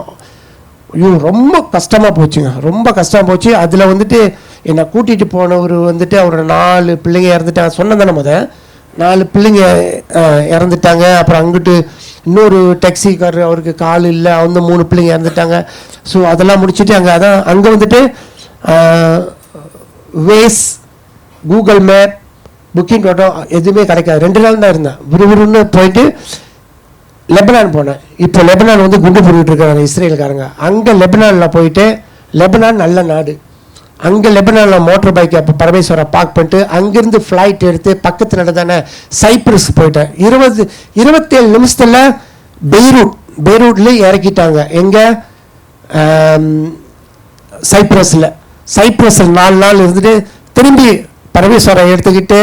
ரொம்ப கஷ்டமாக போச்சுங்க, ரொம்ப கஷ்டமாக போச்சு. அதில் வந்துட்டு என்னை கூட்டிகிட்டு போனவர் வந்துட்டு அவரோட 4 பிள்ளைங்க இறந்துட்டாங்க. சொன்னதானே 4 பிள்ளைங்க இறந்துட்டாங்க. அப்புறம் அங்கிட்டு இன்னொரு டாக்ஸிக்காரர், அவருக்கு கால் இல்லை, அவங்க 3 பிள்ளைங்க இறந்துட்டாங்க. ஸோ அதெல்லாம் முடிச்சுட்டு அங்கே வந்துட்டு வேஸ், கூகுள் மேப், Booking.com எதுவுமே கிடைக்காது. 2 நாள் தான் இருந்தேன். விறுவிறுன்னு போயிட்டு லெபனான் போனேன். இப்போ லெபனான் வந்து குண்டு போட்டுக்கிட்டு இருக்காங்க இஸ்ரேலுக்காரங்க. அங்கே லெபனானில் போயிட்டு, லெபனான் நல்ல நாடு, அங்கே லெபனானில் மோட்டர் பைக்கை அப்போ பரமேஸ்வரை பார்க் பண்ணிட்டு அங்கேருந்து ஃப்ளைட் எடுத்து பக்கத்தில் நடந்தானே சைப்ரஸ் போயிட்டேன். 27 நிமிஷத்தில் பெய்ரூட்லேயே இறக்கிட்டாங்க. எங்கே? சைப்ரஸில் 4 நாள் இருந்துட்டு திரும்பி பரமேஸ்வரை எடுத்துக்கிட்டு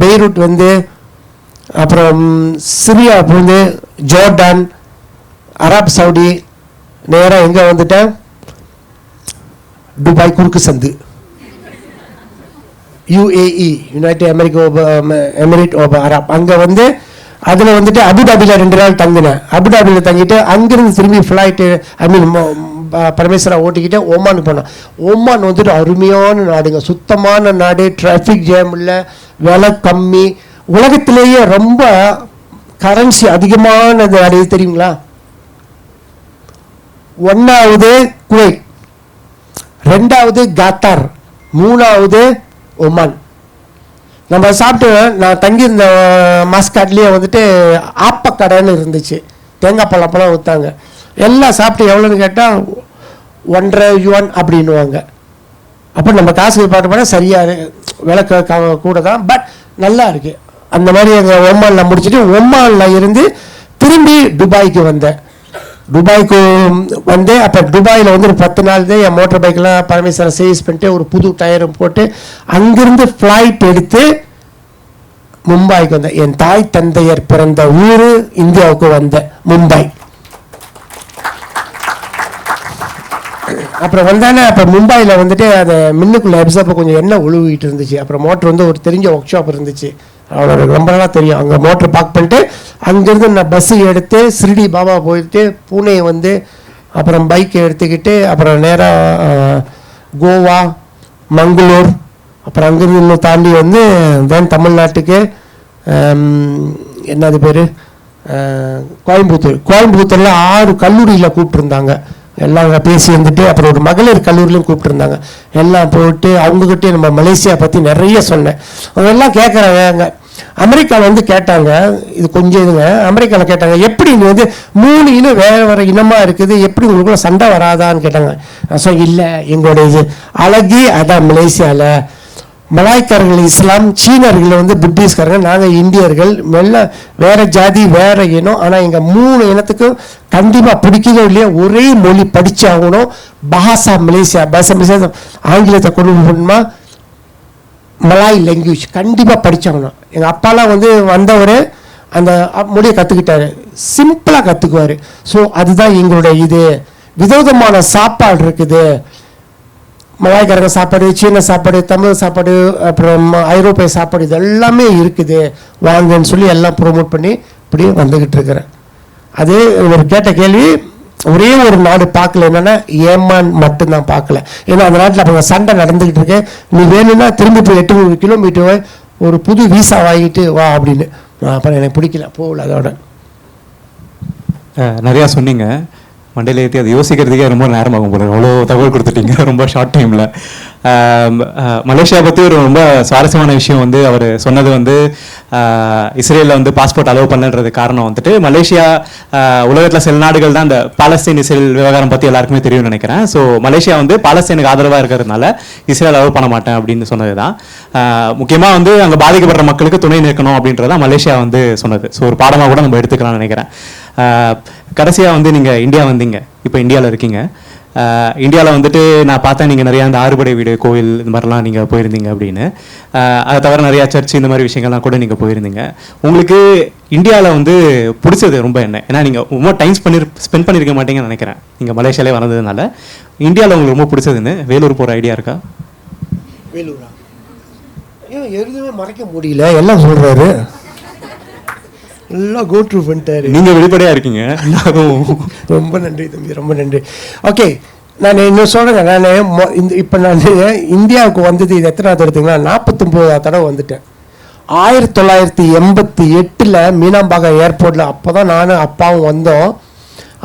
பெய்ரூட் வந்து, அப்புறம் சிரியா வந்து, ஜோர்டான், அரப் சவுடி, நேராக எங்கே வந்துட்டேன்? துபாய் குறுக்கு சந்து, UAE, United Emirate of Arab. அங்கே வந்து அதில் வந்துட்டு அபுதாபியில் 2 நாள் தங்கினேன். அபுதாபியில் தங்கிட்டு அங்கேருந்து திரும்பி ஃப்ளைட்டு பரமேஸ்வரா ஓட்டிக்கிட்டு ஓமானுக்கு போனேன். ஓமான் வந்துட்டு அருமையான நாடுங்க, சுத்தமான நாடு, டிராஃபிக் ஜாம் இல்லை, விலை கம்மி, உலகத்திலேயே ரொம்ப கரன்சி அதிகமான நாடு தெரியுங்களா? 1வது குவைத், 2வது காத்தார், 3வது ஒமான். நம்ம சாப்பிட்டு நான் தங்கியிருந்த மாஸ்காட்லேயே வந்துட்டு ஆப்பக்கடைன்னு இருந்துச்சு, தேங்காய் பழப்பெல்லாம் ஊற்றாங்க. எல்லாம் சாப்பிட்டு எவ்வளோன்னு கேட்டால் 1.5 யுவான் அப்படின்வாங்க. அப்போ நம்ம காசுக்கு பார்த்து போனால் சரியாக விலை கூட தான், பட் நல்லா இருக்குது. அந்த மாதிரி எங்கள் ஒமானில் முடிச்சுட்டு ஒமானில் இருந்து திரும்பி துபாய்க்கு வந்தேன். துபாய்க்கு வந்து அப்போ துபாயில் வந்து ஒரு 10 நாள் தான் என் மோட்டர் பைக்கெலாம் பரமேஸ்வரம் சர்வீஸ் பண்ணிட்டு ஒரு புது டயரும் போட்டு அங்கிருந்து ஃப்ளைட் எடுத்து மும்பாய்க்கு வந்தேன். என் தாய் தந்தையர் பிறந்த ஊர் இந்தியாவுக்கு வந்தேன், மும்பை. அப்புறம் வந்தானே, அப்போ மும்பையில் வந்துட்டு அதை மின்னுக்குள்ளே எப்ஸப்போ கொஞ்சம் எண்ணெய் ஒழுவிட்டு இருந்துச்சு. அப்புறம் மோட்ரு வந்து ஒரு தெரிஞ்ச ஒர்க் ஷாப் இருந்துச்சு, அவரோட ரொம்ப நாளாக தெரியும். அங்கே மோட்ரு பார்க் பண்ணிட்டு அங்கேருந்து நான் பஸ்ஸு எடுத்து சிறுடி பாபா போயிட்டு பூனே வந்து, அப்புறம் பைக்கை எடுத்துக்கிட்டு அப்புறம் நேராக கோவா, மங்களூர், அப்புறம் அங்கேருந்து இன்னும் தாண்டி வந்து தென் தமிழ்நாட்டுக்கு என்னது பேர் கோயம்புத்தூரில் 6 கல்லூரியில் கூப்பிட்டுருந்தாங்க. எல்லாம் பேசி வந்துட்டு அப்புறம் ஒரு மகளிர் கல்லூரிலையும் கூப்பிட்டுருந்தாங்க. எல்லாம் போட்டு அவங்ககிட்டே நம்ம மலேசியா பற்றி நிறைய சொன்னேன். அவங்கெல்லாம் கேட்குறாங்க. அமெரிக்காவில் வந்து கேட்டாங்க, இது கொஞ்சம் இதுங்க, அமெரிக்காவில் கேட்டாங்க, எப்படி நீ வந்து 3 இனம் வேறு இனமாக இருக்குது, எப்படி உங்களுக்குள்ள சண்டை வராதான்னு கேட்டாங்க. நான் சொன்னேன், இல்லை, எங்களுடைய இது அழகே அதான். மலேசியாவில் மலாய்க்காரர்கள் இஸ்லாம், சீனர்கள் வந்து புத்திஸ்காரங்க, நாங்கள் இந்தியர்கள், வேறு ஜாதி வேறு இனம். ஆனால் எங்கள் 3 இனத்துக்கும் கண்டிப்பாக பிடிக்கதோ இல்லையா ஒரே மொழி படித்தாகணும். பாஷா மலேசியா ஆங்கிலத்தை கொண்டு போகணுமா, மலாய் லாங்குவேஜ் கண்டிப்பாக படித்தாகணும். எங்கள் அப்பாலாம் வந்து வந்தவர் அந்த மொழியை கற்றுக்கிட்டாரு, சிம்பிளாக கற்றுக்குவார். ஸோ அதுதான் எங்களுடைய இது. விதவிதமான சாப்பாடு இருக்குது, மலாய்க்காரங்க சாப்பாடு, சீன சாப்பாடு, தமிழ் சாப்பாடு, அப்புறம் ஐரோப்பிய சாப்பாடு, இது எல்லாமே இருக்குது, வாங்கன்னு சொல்லி எல்லாம் ப்ரொமோட் பண்ணி இப்படி வந்துக்கிட்டு இருக்கிறேன். அது ஒரு கேட்ட கேள்வி, ஒரே ஒரு நாடு பார்க்கல, என்னென்னா ஏமான் மட்டும்தான் பார்க்கல. ஏன்னா அந்த நாட்டில் அப்போ சண்டை நடந்துக்கிட்டு இருக்கு. நீ வேணும்னா திரும்பி போய் 800 கிலோமீட்டர் ஒரு புது வீசா வாங்கிட்டு வா அப்படின்னு. அப்புறம் எனக்கு பிடிக்கல, போகல. அதோட நிறையா சொன்னீங்க, மண்டையில் ஏற்றி அதை யோசிக்கிறதுக்கே ரொம்ப நேரமாகும் போல, அவ்வளோ தகவல் கொடுத்துட்டீங்க ரொம்ப ஷார்ட் டைமில். மலேசியா பற்றி ஒரு ரொம்ப சுவாரஸ்யமான விஷயம் வந்து அவர் சொன்னது வந்து இஸ்ரேலில் வந்து பாஸ்போர்ட் அலோவ் பண்ணுறது காரணம் வந்துட்டு மலேசியா உலகத்தில் சில நாடுகள் தான் இந்த பாலஸ்தீன் இஸ்ரேல் விவகாரம் பற்றி எல்லாருக்குமே தெரியும்னு நினைக்கிறேன். ஸோ மலேசியா வந்து பாலஸ்தீனுக்கு ஆதரவாக இருக்கிறதுனால இஸ்ரேல் அலோவ் பண்ண மாட்டேன் அப்படின்னு சொன்னது தான். முக்கியமாக வந்து அங்கே பாதிக்கப்படுற மக்களுக்கு துணை நிற்கணும் அப்படின்றதான் மலேசியா வந்து சொன்னது. ஸோ ஒரு பாடமாக கூட நம்ம எடுத்துக்கலாம்னு நினைக்கிறேன். கடைசியாக வந்து நீங்கள் இந்தியா வந்தீங்க, இப்போ இந்தியாவில் இருக்கீங்க. இந்தியாவில் வந்துட்டு நான் பார்த்தேன் நீங்கள் நிறையா அந்த ஆறுபடை வீடு கோயில் இந்த மாதிரிலாம் நீங்கள் போயிருந்தீங்க அப்படின்னு. அதை தவிர நிறையா சர்ச் இந்த மாதிரி விஷயங்கள்லாம் கூட நீங்கள் போயிருந்தீங்க. உங்களுக்கு இந்தியாவில் வந்து பிடிச்சது ரொம்ப என்ன? ஏன்னா நீங்கள் ரொம்ப டைம் ஸ்பெண்ட் பண்ணியிருக்க மாட்டீங்கன்னு நினைக்கிறேன் நீங்கள் மலேசியாலே வந்ததுனால. இந்தியாவில் உங்களுக்கு ரொம்ப பிடிச்சதுன்னு வேலூர் போகிற ஐடியா இருக்கா? வேலூரா? ஏன் எதுவுமே மறைக்க முடியல, எல்லாம் சொல்கிறாரு, எல்லாம் கோ ட்ரூ பண்ணிட்டாரு. நீங்கள் வெளிப்படையாக இருக்கீங்க. ரொம்ப நன்றி தம்பி, ரொம்ப நன்றி. ஓகே, நான் இன்னும் சொல்கிறேங்க. நான் இப்போ நான் இந்தியாவுக்கு வந்தது இது எத்தனாவது எடுத்தீங்கன்னா 49வது தடவை வந்துட்டேன். 1988 மீனாம்பாக்கம் ஏர்போர்ட்டில் அப்போ தான் நானும் அப்பாவும் வந்தோம்.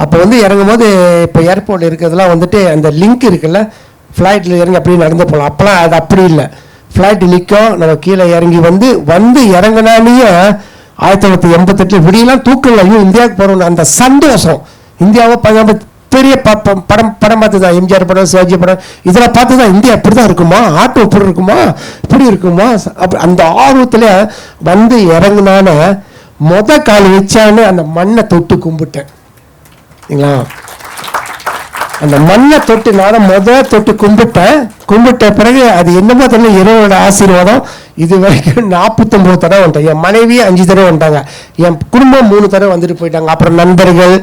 அப்போ வந்து இறங்கும் போது இப்போ ஏர்போர்ட்டில் இருக்கிறதுலாம் வந்துட்டு அந்த லிங்க் இருக்குல்ல, ஃப்ளைட்டில் இறங்கி அப்படியே நடந்து போகலாம். அப்போலாம் அது அப்படி இல்லை, ஃப்ளைட்டு நிற்கும், நம்ம கீழே இறங்கி வந்து இறங்கினாலேயே 1988 விடியெல்லாம் தூக்கல, ஐயோ இந்தியாவுக்கு போகிறோம் அந்த சந்தோஷம். இந்தியாவை பெரிய படம் பார்த்து தான், எம்ஜிஆர் படம், சிவாஜி படம் இதெல்லாம் பார்த்து தான் இந்தியா இப்படி தான் இருக்குமா, ஆட்டோ இப்படி இருக்குமா, இப்படி இருக்குமா, அப்படி அந்த ஆர்வத்தில் வந்து இறங்கினான கால் வச்சான்னு அந்த மண்ணை தொட்டு கும்பிட்டேன். சரிங்களா? அந்த மண்ணை தொட்டு நான் தொட்டு கும்பிட்ட பிறகு அது என்னமோ தெரியல, இறைவனோட ஆசீர்வாதம். இது வரைக்கும் 49 தடவை வந்துட்டேன். என் மனைவி 5 தடவை வந்துட்டாங்க, என் குடும்பம் 3 தடவை வந்துட்டு போயிட்டாங்க. அப்புறம் நண்பர்கள்,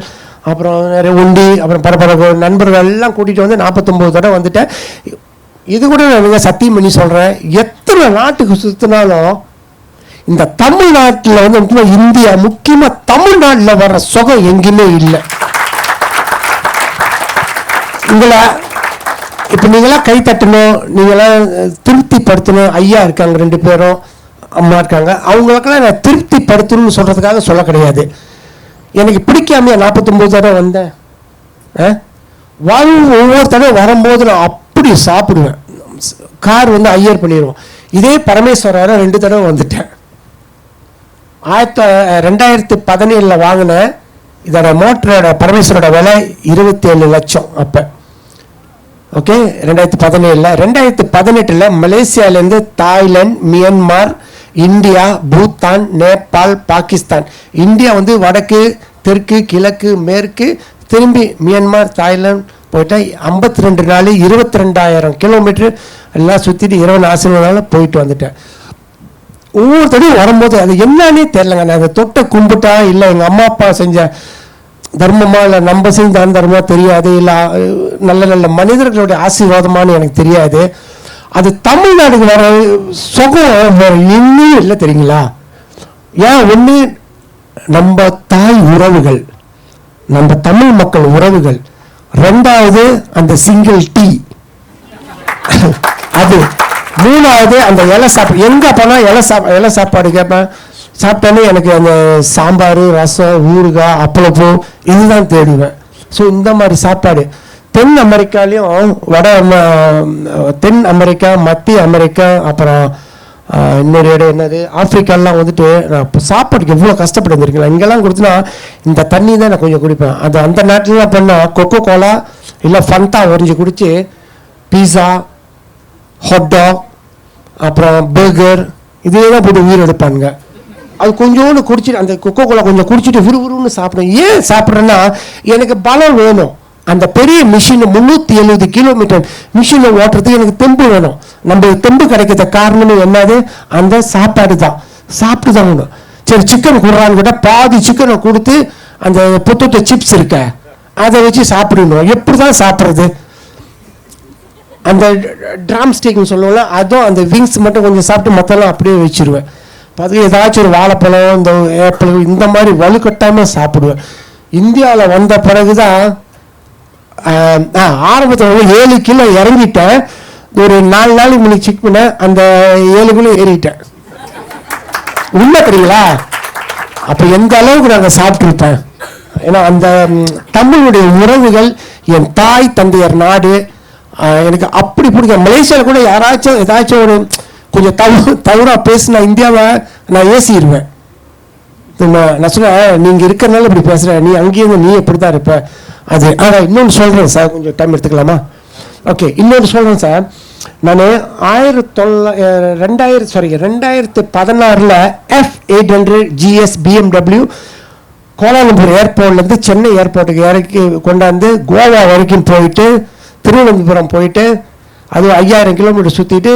அப்புறம் நிறைய உண்டி, அப்புறம் பரபரப்பு நண்பர்கள் எல்லாம் கூட்டிகிட்டு வந்து 49 தடவை வந்துட்டேன். இது கூட நான் சத்தியம் பண்ணி சொல்கிறேன், எத்தனை நாட்டுக்கு சுற்றினாலும் இந்த தமிழ்நாட்டில் வந்து இந்தியா முக்கியமாக தமிழ்நாட்டில் வர்ற சுகம் எங்கேயுமே இல்லை. உங்களை இப்போ நீங்களாம் கை தட்டணும், நீங்களாம் திருப்திப்படுத்தணும். ஐயா இருக்காங்க, 2 பேரும் அம்மா இருக்காங்க, அவங்களுக்கெல்லாம் நான் திருப்திப்படுத்தணும்னு சொல்கிறதுக்காக சொல்ல கிடையாது. எனக்கு பிடிக்காமையா 49 தடவை வந்தேன். ஒவ்வொரு தடவை வரும்போது நான் அப்படி சாப்பிடுவேன். கார் வந்து ஐயர் பண்ணிடுவோம். இதே பரமேஸ்வரரை 2 தடவை வந்துட்டேன். 2017 வாங்கினேன். இதோட மோட்டரோட பரமேஸ்வரோட விலை 27 லட்சம் அப்போ. ஓகே, 2017 2018 மலேசியாவிலேருந்து Thailand, Myanmar, India, Bhutan, Nepal, Pakistan. India வந்து வடக்கு, தெற்கு, கிழக்கு, மேற்கு, திரும்பி மியான்மர், தாய்லாந்து போயிட்டேன். 52 நாள் 22,000 கிலோமீட்டர் எல்லாம் சுற்றிட்டு 20 ஆசிரியர்களால் போயிட்டு வந்துட்டேன். ஒவ்வொருத்தரையும் வரும்போது அது என்னன்னே தெரிலங்க. நான் அதை தொட்ட கும்பிட்டா இல்லை எங்கள் அம்மா அப்பா செஞ்ச தர்மமா இல்லை நம்ம செஞ்ச தர்மமா தெரியாது, இல்லை நல்ல நல்ல மனிதர்களுடைய ஆசீர்வாதமானு எனக்கு தெரியாது. அது தமிழ்நாடுக்கு வர சுகம் இன்னும் இல்லை தெரியுங்களா? ஏன் ஒன்று நம்ம தாய் உறவுகள், நம்ம தமிழ் மக்கள் உறவுகள். 2வது அந்த சிங்கிள் டீ, அது 3வது அந்த இலை சாப்பாடு. எங்கே போனால் இலை சாப்பாடு கேட்பேன். சாப்பிட்டாலே எனக்கு அந்த சாம்பார், ரசம், ஊறுகாய், அப்பளப்பூ இதுதான் தேடுவேன். ஸோ இந்த மாதிரி சாப்பாடு தென் அமெரிக்காலையும் தென் அமெரிக்கா, மத்திய அமெரிக்கா, அப்புறம் இன்னொரு இடம் என்னது ஆப்பிரிக்காலாம் வந்துட்டு நான் இப்போ சாப்பாடுக்கு எவ்வளோ கஷ்டப்பட்டு வந்திருக்கேன். இங்கெல்லாம் கொடுத்தனா இந்த தண்ணி தான் நான் கொஞ்சம் குடிப்பேன். அது அந்த நாட்டிலலாம் பண்ணால் கொக்கோ கோலா இல்லை ஃபண்டா உறிஞ்சி குடித்து பீஸா, ஹாட்டாக், அப்புறம் பர்கர் இதே தான் போட்டு உயிர் எடுப்பானுங்க. அது கொஞ்சோண்டு குடிச்சிட்டு அந்த கொக்கோ கோலா கொஞ்சம் குடிச்சிட்டு விறுவிறுன்னு சாப்பிடும். ஏன் சாப்பிட்றேன்னா எனக்கு பலம் வேணும். அந்த பெரிய மிஷின் 370 கிலோமீட்டர் மிஷினை ஓட்டுறதுக்கு எனக்கு தெம்பு வேணும். நம்ம தெம்பு கிடைக்கிற காரணமே என்னது? அந்த சாப்பாடு தான். சாப்பிட்டு தான் வேணும். சரி சிக்கன் கொடுறான்னு கேட்டால் பாதி சிக்கனை கொடுத்து அந்த பொட்டேட்டோ சிப்ஸ் இருக்க அதை வச்சு சாப்பிடணும். எப்படி தான் சாப்பிட்றது? அந்த ட்ராம் ஸ்டேக்னு சொல்லுவோம்ல, அதுவும் அந்த விங்ஸ் மட்டும் கொஞ்சம் சாப்பிட்டு மற்றெல்லாம் அப்படியே வச்சுருவேன். அதுக்கு ஏதாச்சும் ஒரு வாழைப்பழம், இந்த ஏப்பிள் இந்த மாதிரி வலுக்கட்டாமல் சாப்பிடுவேன். இந்தியாவில் வந்த பிறகு தான் ஆரம்பத்தில் 7 கிலோ இறங்கிட்டேன். ஒரு 4 நாளைக்கு முன்னாடி செக் பண்ண அந்த 7 கிலோ ஏறிட்டேன். உண்மை தெரியுங்களா? அப்போ எந்த அளவுக்கு நாங்கள் சாப்பிட்ருப்பேன். ஏன்னா அந்த தமிழுடைய உறவுகள், என் தாய் தந்தையர் நாடு எனக்கு அப்படி பிடிக்கும். மலேசியாவில் கூட யாராச்சும் ஏதாச்சும் ஒரு கொஞ்சம் தவறாக பேசினா இந்தியாவை நான் ஏசிடுவேன். நான் சொன்னேன், நீங்கள் இருக்கிறனால இப்படி பேசுகிற, நீ அங்கேயும் நீ எப்படி தான் இருப்ப. அது இன்னொன்று சொல்கிறேன் சார், கொஞ்சம் டைம் எடுத்துக்கலாமா? ஓகே, இன்னொன்று சொல்கிறேன் சார். நான் 2016 F800 GS BMW கோலாலம்பூர் ஏர்போர்ட்லேருந்து சென்னை ஏர்போர்ட்டுக்கு இறக்கி கொண்டாந்து கோவா வரைக்கும் போயிட்டு திருவனந்தபுரம் போயிட்டு அது 5000 கிலோமீட்டர் சுற்றிட்டு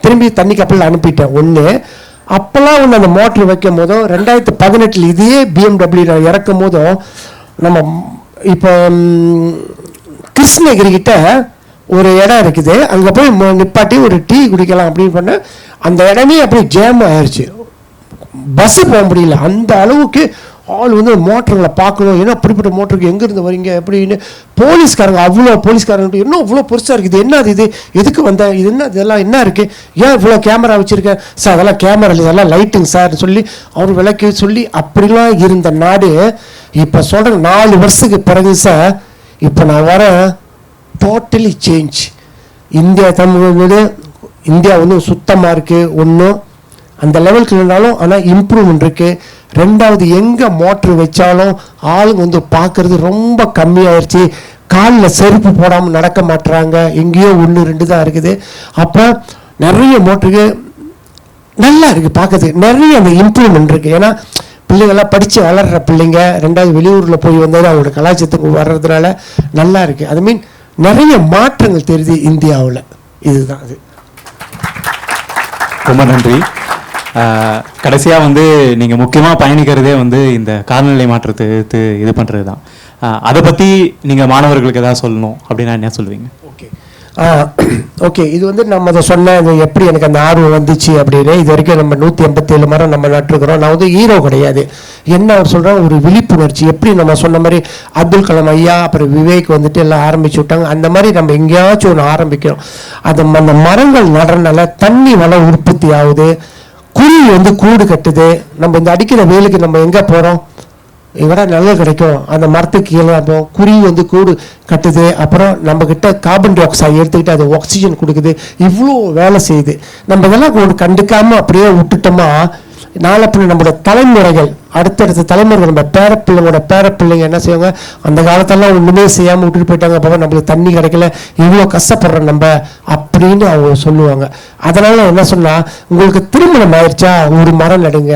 திரும்பி தண்ணி கப்பலில் அனுப்பிட்டேன். ஒன்று அப்போல்லாம் ஒன்று அந்த மோட்ரு வைக்கும் போதும் 2018 இதே BMW நான் இறக்கும் போதும் நம்ம இப்போ கிருஷ்ணகிரி கிட்ட ஒரு இடம் இருக்குது, அங்கே போய் நிப்பாட்டி ஒரு டீ குடிக்கலாம் அப்படின்னு பண்ண அந்த இடமே அப்படியே ஜேம் ஆயிடுச்சு. பஸ்ஸு போக முடியல. அந்த அளவுக்கு ஆள் வந்து மோட்டருங்களை பார்க்கணும், ஏன்னா அப்படிப்பட்ட மோட்டருக்கு எங்கேருந்து வரீங்க அப்படின்னு போலீஸ்காரங்க, அவ்வளோ போலீஸ்காரங்க இன்னும் இவ்வளோ பெருசாக இருக்குது, என்ன அது, இது எதுக்கு வந்த, இது என்ன, இதெல்லாம் என்ன இருக்குது, ஏன் இவ்வளோ கேமரா வச்சுருக்கேன் சார், அதெல்லாம் கேமரா இல்லை, இதெல்லாம் லைட்டிங் சார் சொல்லி அவர் விளக்கி சொல்லி அப்படிலாம் இருந்த நாடு இப்போ சொல்கிறேன் 4 வருஷத்துக்கு பிறகு சார் இப்போ நான் வரேன், டோட்டலி சேஞ்ச். இந்தியா வந்து சுத்தமாக இருக்குது, ஒன்றும் அந்த லெவலுக்கு இருந்தாலும், ஆனால் இம்ப்ரூவ்மெண்ட் இருக்குது. ரெண்டாவது, எங்கே மோட்ரு வச்சாலும் ஆளுங்க வந்து பார்க்குறது ரொம்ப கம்மியாயிருச்சு. காலில் செருப்பு போடாமல் நடக்க மாட்டுறாங்க, எங்கேயோ 1-2 தான் இருக்குது. அப்போ நிறைய மோட்டருக்கு நல்லா இருக்குது பார்க்கறதுக்கு, நிறைய அந்த இம்ப்ரூவ்மெண்ட் இருக்குது. ஏன்னா பிள்ளைங்கள்லாம் படித்து வளர்கிற பிள்ளைங்க, ரெண்டாவது வெளியூரில் போய் வந்தாலும் அவங்களோட கலாச்சாரத்துக்கு வர்றதுனால நல்லா இருக்குது. அது மீன் நிறைய மாற்றங்கள் தெரியுது இந்தியாவில். இதுதான் அது. ரொம்ப நன்றி. கடைசியாக வந்து நீங்கள் முக்கியமாக பயணிக்கிறதே வந்து இந்த காலநிலை மாற்றத்தை இது பண்ணுறது தான். அதை பற்றி நீங்கள் மாணவர்களுக்கு எதாவது சொல்லணும் அப்படின்னா என்ன சொல்லுவீங்க? ஓகே, இது வந்து நம்ம அதை சொன்ன எப்படி எனக்கு அந்த ஆர்வம் வந்துச்சு அப்படின்னு. இது வரைக்கும் நம்ம 187 மரம் நம்ம நட்டுருக்கிறோம். நான் வந்து ஹீரோ கிடையாது. என்ன அவர் சொல்கிறோம், ஒரு விழிப்புணர்ச்சி. எப்படி நம்ம சொன்ன மாதிரி அப்துல் கலாம் ஐயா அப்புறம் விவேக் வந்துட்டு எல்லாம் ஆரம்பிச்சு விட்டாங்க, அந்த மாதிரி நம்ம எங்கேயாச்சும் ஒன்று ஆரம்பிக்கிறோம். அந்த மரங்கள் நடுறதுனால தண்ணி வளம் உற்பத்தி ஆகுது, குருவி வந்து கூடு கட்டுது. நம்ம இந்த அடிக்கிற வெயிலுக்கு நம்ம எங்கே போகிறோம், இவட நல்லது கிடைக்கும், அந்த மரத்துக்கு கீழே அப்போம் குருவி வந்து கூடு கட்டுது. அப்புறம் நம்மக்கிட்ட கார்பன் டை ஆக்சைடு எடுத்துக்கிட்டு அது ஆக்சிஜன் கொடுக்குது. இவ்வளோ வேலை செய்யுது. நம்ம இதெல்லாம் ஒன்று கண்டுக்காமல் அப்படியே விட்டுட்டோமா, நாளப்பிள்ளை நம்மளோட தலைமுறைகள், அடுத்தடுத்த தலைமுறைகள், நம்ம பேரப்பிள்ளைங்க என்ன செய்வாங்க, அந்த காலத்தெல்லாம் ஒன்றுமே செய்யாமல் விட்டுட்டு போயிட்டாங்க, அப்போ நம்மளுக்கு தண்ணி கிடைக்கல, இவ்வளோ கஷ்டப்படுறோம் நம்ம அப்படின்னு அவங்க சொல்லுவாங்க. அதனால என்ன சொன்னால், உங்களுக்கு திருமணம் ஆயிடுச்சா ஒரு மரம் நடுங்க,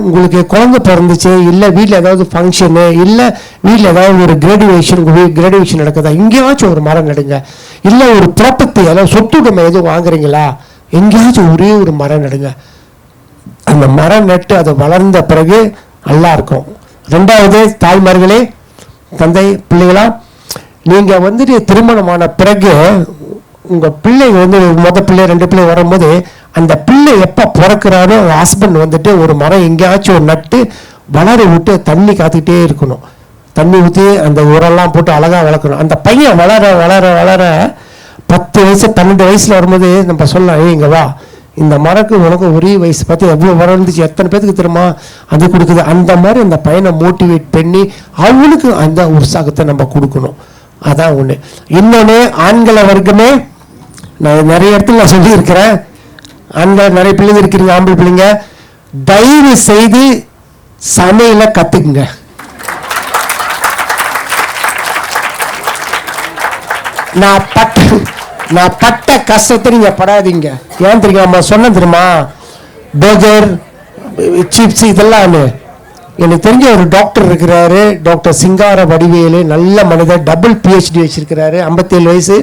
உங்களுக்கு குழந்தை பிறந்துச்சு, இல்லை வீட்டில் ஏதாவது ஃபங்க்ஷனு, இல்லை வீட்டில் ஏதாவது ஒரு கிராஜுவேஷன் நடக்குதா, எங்கேயாச்சும் ஒரு மரம் நடுங்க. இல்லை ஒரு ப்ராப்பர்ட்டி, அதாவது சொத்து உடைமை எதுவும் வாங்குறீங்களா, எங்கேயாச்சும் ஒரே ஒரு மரம் நடுங்க. அந்த மரம் நட்டு அதை வளர்ந்த பிறகு நல்லா இருக்கும். ரெண்டாவது, தாய்மார்களே, தந்தை பிள்ளைகளா, நீங்கள் வந்துட்டு திருமணமான பிறகு உங்கள் பிள்ளை வந்து பிள்ளை 2 பிள்ளை வரும்போது அந்த பிள்ளை எப்போ பிறக்கிறாரோ ஹஸ்பண்ட் வந்துட்டு ஒரு மரம் எங்கேயாச்சும் ஒரு நட்டு வளர விட்டு தண்ணி காத்துக்கிட்டே இருக்கணும். தண்ணி ஊற்றி அந்த உரெல்லாம் போட்டு அழகாக வளர்க்கணும். அந்த பையன் வளர வளர வளர 10 வயசு 12 வயசில் வரும்போது நம்ம சொல்லலாம், இங்கே வா, இந்த மரக்கு உனக்கு ஒரே வயசு பார்த்து எவ்வளோ வளர்ந்துச்சு, எத்தனை பேத்துக்கு தெரியுமா அது கொடுக்குது. அந்த மாதிரி அந்த பையனை மோட்டிவேட் பண்ணி அவனுக்கு அந்த உற்சாகத்தை நம்ம கொடுக்கணும். அதான் ஒன்று. இன்னொன்று, ஆண்களை வர்க்கமே நான் நிறைய இடத்துல நான் சொல்லியிருக்கிறேன், ஆண்கள் நிறைய பிள்ளைங்க இருக்கிறீங்க, ஆம்பளை பிள்ளைங்க, தயவு செய்து சமையல கற்றுக்குங்க. நான் பட்ட கஷ்டத்தை நீங்க படாதீங்க. ஏன் தெரியுமா சொன்ன தெரியுமா, பர்கர் சிப்ஸ் இதெல்லாம். எனக்கு தெரிஞ்ச ஒரு டாக்டர் இருக்கிறாரு, டாக்டர் சிங்கார வடிவேலு, நல்ல மனிதர், டபுள் PhD வச்சிருக்கிறாரு, 57 வயசு.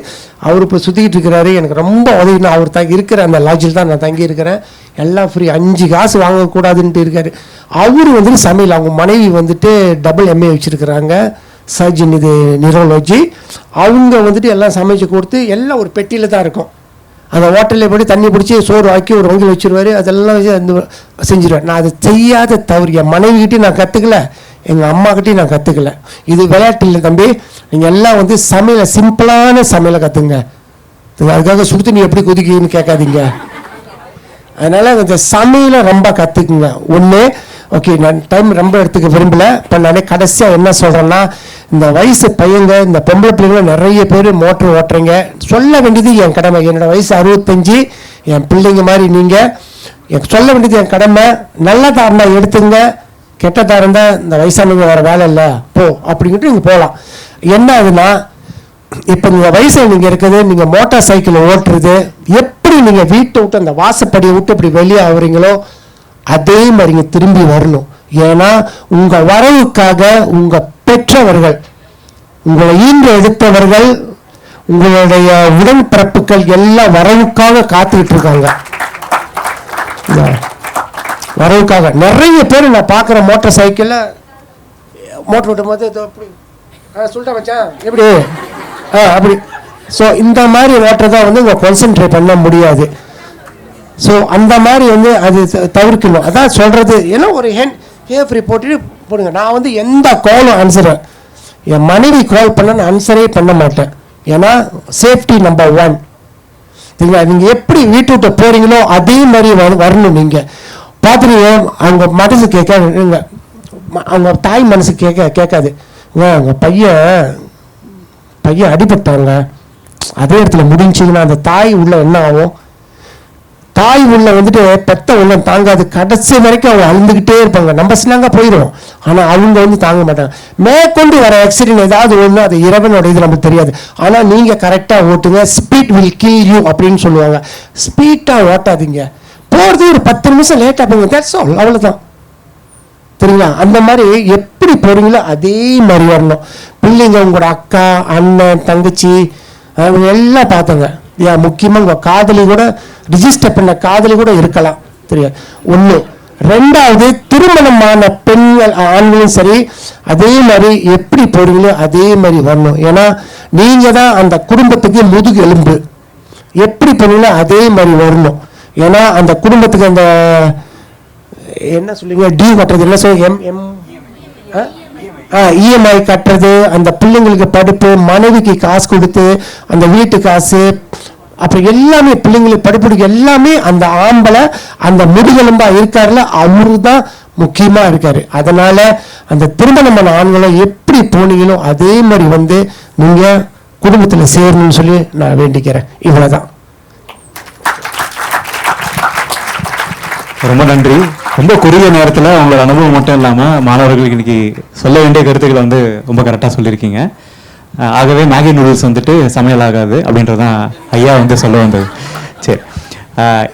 அவர் இப்போ சுற்றிக்கிட்டு இருக்கிறாரு. எனக்கு ரொம்ப உதவி. அவர் இருக்கிற அந்த லாட்ஜில் தான் நான் தங்கி இருக்கிறேன், எல்லாம் ஃப்ரீ, 5 காசு வாங்கக்கூடாதுன்ட்டு இருக்காரு. அவர் வந்துட்டு சமையல், அவங்க மனைவி வந்துட்டு டபுள் MA வச்சுருக்கிறாங்க, சர்ஜன், இது நியூரோலஜி. அவங்க வந்துட்டு எல்லாம் சமைச்சு கொடுத்து எல்லாம் ஒரு பெட்டியில் தான் இருக்கும். அந்த ஹோட்டலில் போய் தண்ணி பிடிச்சி சோறு ஆக்கி ஒரு வங்கியில் வச்சுருவார், அதெல்லாம் வச்சு அந்த செஞ்சுருவேன். நான் அதை செய்யாத தவறு என் மனைவிக்கிட்டையும் நான் கற்றுக்கல, எங்கள் அம்மாக்கிட்டையும் நான் கற்றுக்கல. இது விளையாட்டு இல்லை தம்பி, நீங்கள் எல்லாம் வந்து சமையலை சிம்பிளான சமையலை கற்றுங்க. அதுக்காக சுடு தண்ணி எப்படி கொதிக்குதுன்னு கேட்காதீங்க. அதனால் இந்த சமையலை ரொம்ப கற்றுக்குங்க. ஒன்று ஓகே, நான் டைம் ரொம்ப எடுத்துக்க விரும்பல. இப்போ நான் கடைசியாக என்ன சொல்கிறேன்னா, இந்த வயசு பையங்க, இந்த பொம்பளை பிள்ளைங்க நிறைய பேர் மோட்டர் ஓட்டுறீங்க. சொல்ல வேண்டியது என் கடமை. என்னோட வயசு 65, என் பிள்ளைங்க மாதிரி நீங்கள் சொல்ல வேண்டியது என் கடமை. நல்லதாக இருந்தால் எடுத்துங்க, கெட்டதாக இருந்தால் இந்த வயசானவங்க வேறு வேலை இல்லை போ அப்படின்ட்டு நீங்கள் போகலாம். என்ன ஆகுதுன்னா, இப்போ நீங்கள் வயசில் நீங்கள் இருக்குது, நீங்கள் மோட்டார் சைக்கிள் ஓட்டுறது, எப்படி நீங்கள் வீட்டை விட்டு அந்த வாசப்படியை விட்டு இப்படி வெளியே ஆகுறீங்களோ அதே மாதிரி இங்கே திரும்பி வரணும். ஏன்னா உங்கள் வரவுக்காக உங்கள் பெற்றவர்கள், உங்களை ஈன்று எடுத்தவர்கள், உங்களுடைய உடன்பிறப்புகள் எல்லாம் வரவுக்காக காத்துக்கிட்டு இருக்காங்க. வரவுக்காக நிறைய பேர் நான் பார்க்குற மோட்டார் சைக்கிளில் மோட்டர் விட்டும் போது அப்படி சொல்லிட்டேன் வச்சேன் எப்படி அப்படி. ஸோ இந்த மாதிரி ஓட்டுறதை வந்து உங்கள் கான்சென்ட்ரேட் பண்ண முடியாது. ஸோ அந்த மாதிரி வந்து அது தவிர்க்கணும். அதான் சொல்கிறது. ஏன்னா ஒரு ஃப்ரீ போட்டுட்டு போடுங்க. நான் வந்து எந்த காலும் ஆன்சரை என் மனைவி கால் பண்ண நான் ஆன்சரே பண்ண மாட்டேன். ஏன்னா சேஃப்டி நம்பர் 1. சரிங்களா? நீங்கள் எப்படி வீட்டு விட்டு போகிறீங்களோ அதே மாதிரி வரணும். நீங்கள் பார்த்துருங்க, அவங்க மனசு கேட்க, அவங்க தாய் மனசு கேட்காது. அவங்க பையன் அடிபட்டாங்க, அதே இடத்துல முடிஞ்சிங்கன்னா அந்த தாய் உள்ள என்ன ஆகும்? தாய் உள்ள வந்துட்டு பெத்த உள்ள தாங்காது. கடைசி வரைக்கும் அவங்க அழுந்துக்கிட்டே இருப்பாங்க. நம்ம சின்னாங்க போயிடும், ஆனால் அவங்க வந்து தாங்க மாட்டாங்க. மேற்கொண்டு வர ஆக்சிடென்ட் ஏதாவது ஒன்று, அது இறைவனோட இது நமக்கு தெரியாது. ஆனால் நீங்கள் கரெக்டாக ஓட்டுங்க. ஸ்பீட் வில் கில் யூ அப்படின்னு சொல்லுவாங்க. ஸ்பீட்டாக ஓட்டாதீங்க. போகிறது ஒரு 10 நிமிஷம் லேட்டாக போங்க, தட்ஸ் ஆல், அவ்வளோதான். சரிங்களா? அந்த மாதிரி எப்படி போகிறீங்களோ அதே மாதிரி வரணும். பிள்ளைங்க, உங்களோட அக்கா, அண்ணன், தங்கச்சி, அவங்க எல்லாம் பார்த்துங்க. முக்கியமாக உங்கள் காதலி கூட, ரிஜிஸ்டர் பண்ண காதலி கூட இருக்கலாம். தெரியாது. 1. 2வது, திருமணமான பெண்கள் ஆண்களும் சரி அதே மாதிரி எப்படி போகிறீங்களோ அதே மாதிரி வரணும். ஏன்னா நீங்கள் தான் அந்த குடும்பத்துக்கு முதுகு எலும்பு. எப்படி போனீங்களோ அதே மாதிரி வரணும். ஏன்னா அந்த குடும்பத்துக்கு அந்த என்ன சொல்லுங்க, டியூ கட்டுறது, என்ன சொல்லுங்க, இஎம்ஐ கட்டுறது, அந்த பிள்ளைங்களுக்கு படிப்பு, மனைவிக்கு காசு கொடுத்து அந்த வீட்டு காசு, அப்புறம் எல்லாமே பிள்ளைங்களுக்கு படிப்புக்கு எல்லாமே அந்த ஆம்பளை அந்த முதுகெலும்பா இருக்காருல, அவரு தான் முக்கியமாக இருக்காரு. அதனால அந்த திருமணமான ஆண்களை எப்படி போனீங்களோ அதே மாதிரி வந்து நீங்கள் குடும்பத்தில் சேரணும்னு சொல்லி நான் வேண்டிக்கிறேன். இவ்வளோதான். ரொம்ப நன்றி. ரொம்ப குறுகிய நேரத்தில் உங்களோட அனுபவம் மட்டும் இல்லாமல் மாணவர்களுக்கு இன்னைக்கு சொல்ல வேண்டிய கருத்துக்களை வந்து ரொம்ப கரெக்டாக சொல்லியிருக்கீங்க. ஆகவே மேகி நூடுல்ஸ் வந்துட்டு சமையல் ஆகாது அப்படின்றதான் ஐயா வந்து சொல்ல வந்தது. சரி,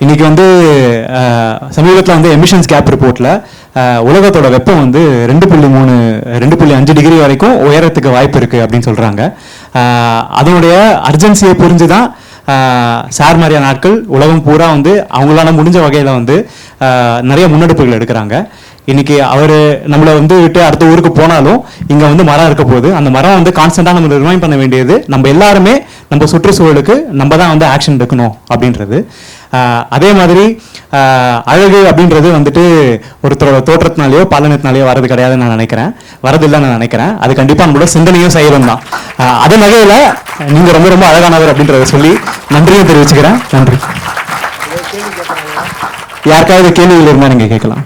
இன்னைக்கு வந்து சமீபத்தில் வந்து எமிஷன்ஸ் கேப் ரிப்போர்ட்டில் உலகத்தோட வெப்பம் வந்து 2.5 டிகிரி வரைக்கும் உயரத்துக்கு வாய்ப்பு இருக்குது அப்படின்னு சொல்கிறாங்க. அதனுடைய அர்ஜென்சியை புரிஞ்சு தான் சார் மாதிரியான நாட்கள் உலகம் பூரா வந்து அவங்களால முடிஞ்ச வகையில் வந்து நிறைய முன்னெடுப்புகள் எடுக்கிறாங்க. இன்னைக்கு அவர் நம்மளை வந்து விட்டு அடுத்த ஊருக்கு போனாலும் இங்கே வந்து மரம் இருக்க போகுது. அந்த மரம் வந்து கான்ஸ்டன்டாக நம்ம ரிமைண்ட் பண்ண வேண்டியது நம்ம எல்லாருமே நம்ம சுற்றுச்சூழலுக்கு நம்ம தான் வந்து ஆக்ஷன் எடுக்கணும் அப்படின்றது. அதே மாதிரி அழகு அப்படின்றது வந்துட்டு ஒருத்தரோட தோற்றத்தினாலேயோ பாலனத்தினாலேயோ வரது கிடையாதுன்னு நான் நினைக்கிறேன், வரதில்லைன்னு நான் நினைக்கிறேன். அது கண்டிப்பாக நம்மளோட சிந்தனையும் செயலும் தான். அதே வகையில் நீங்கள் ரொம்ப ரொம்ப அழகானவர் அப்படின்றத சொல்லி நன்றியும் தெரிவிச்சுக்கிறேன். நன்றி. யாருக்காவது கேள்விகள் இருந்தால் நீங்கள் கேட்கலாம்.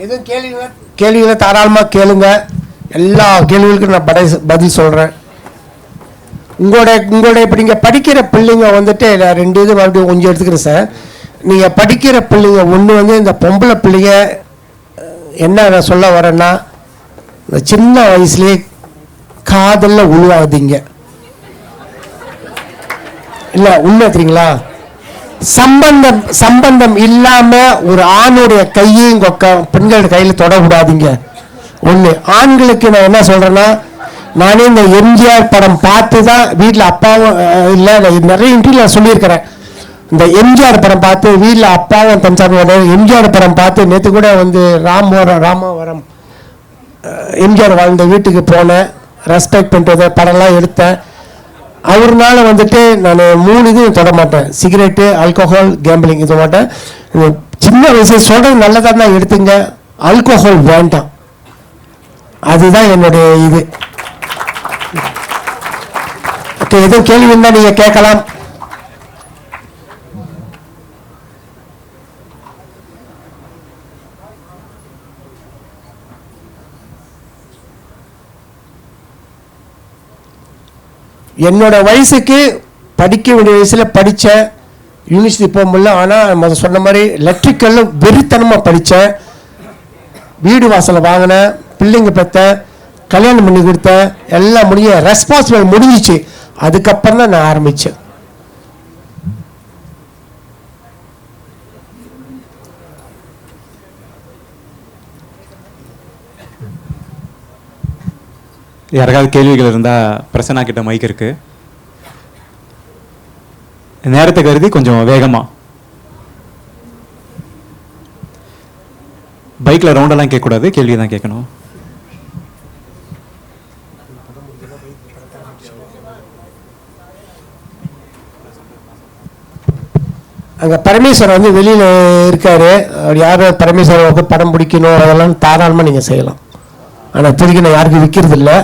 எதுவும் கேள்விகளை தாராளமாக கேளுங்க. எல்லா கேள்விகளுக்கும் நான் பதில் சொல்கிறேன். உங்களோட இப்போ நீங்கள் படிக்கிற பிள்ளைங்க வந்துட்டு நான் 2 இது மறுபடியும் கொஞ்சம் எடுத்துக்கிறேன் சார். நீங்கள் படிக்கிற பிள்ளைங்க, ஒன்று வந்து இந்த பொம்பளை பிள்ளைங்க, என்ன நான் சொல்ல வரேன்னா, இந்த சின்ன வயசுலேயே காதலில் உருவாகுதீங்க. இல்லை உண்மை தெரியுங்களா? சம்பந்தம் இல்லாம ஒரு ஆணுடைய கையை பெண்களோட கையில தொட விடாதீங்க. ஒண்ணு. ஆண்களுக்கு நான் என்ன சொல்றேன்னா, நானே இந்த எம்ஜிஆர் படம் பார்த்து தான் வீட்டில் அப்பாவும் இல்லை, நிறைய இன்டர்வியூ சொல்லியிருக்கிறேன். இந்த எம்ஜிஆர் படம் பார்த்து வீட்டில் அப்பாவும் தஞ்சாவூர் எம்ஜிஆர் படம் பார்த்து நேற்று கூட வந்து ராமவரம் எம்ஜிஆர் வாழ்ந்த வீட்டுக்கு போனேன். ரெஸ்பெக்ட் பண்ணுறத படம்லாம் எடுத்தேன். அவர்னால வந்துட்டு நான் 3 இதுவும் தொட மாட்டேன். சிகரெட்டு, ஆல்கோஹால், கேம்பிளிங் இது மாட்டேன். சின்ன வயசு சொல்கிறது நல்லதாக தான் எடுத்துங்க, ஆல்கோஹால் வேண்டாம். அதுதான் என்னுடைய இது. ஓகே, எதுவும் கேள்வி இருந்தால் நீங்கள் கேட்கலாம். என்னோட வயசுக்கு படிக்க வேண்டிய வயசில் படித்தேன், யூனிவர்சிட்டி போக முடியல. ஆனால் சொன்ன மாதிரி எலக்ட்ரிக்கலில் வெறித்தனமாக படித்தேன், வீடு வாசலை வாங்கினேன், பிள்ளைங்க பெற்றேன், கல்யாணம் பண்ணி கொடுத்தேன், எல்லாம் முடிய ரெஸ்பான்சிபிள் முடிஞ்சிச்சு. அதுக்கப்புறம் தான் நான் ஆரம்பித்தேன். யாருக்காவது கேள்விகள் இருந்தால் பிரசன்னா கிட்ட மைக் இருக்கு. நேரத்தை கருதி கொஞ்சம் வேகமாக. பைக்கில் ரவுண்டெல்லாம் கேட்கக்கூடாது, கேள்வி தான் கேட்கணும். அங்கே பரமேஸ்வரன் வந்து வெளியில் இருக்கார். அவர் யார் பரமேஸ்வரனுக்கு படம் பிடிக்கணும் அதெல்லாம் தாராளமாக நீங்கள் செய்யலாம். ஆனால் இப்போதைக்கு நான் யாருக்கும் விற்கிறது இல்லை,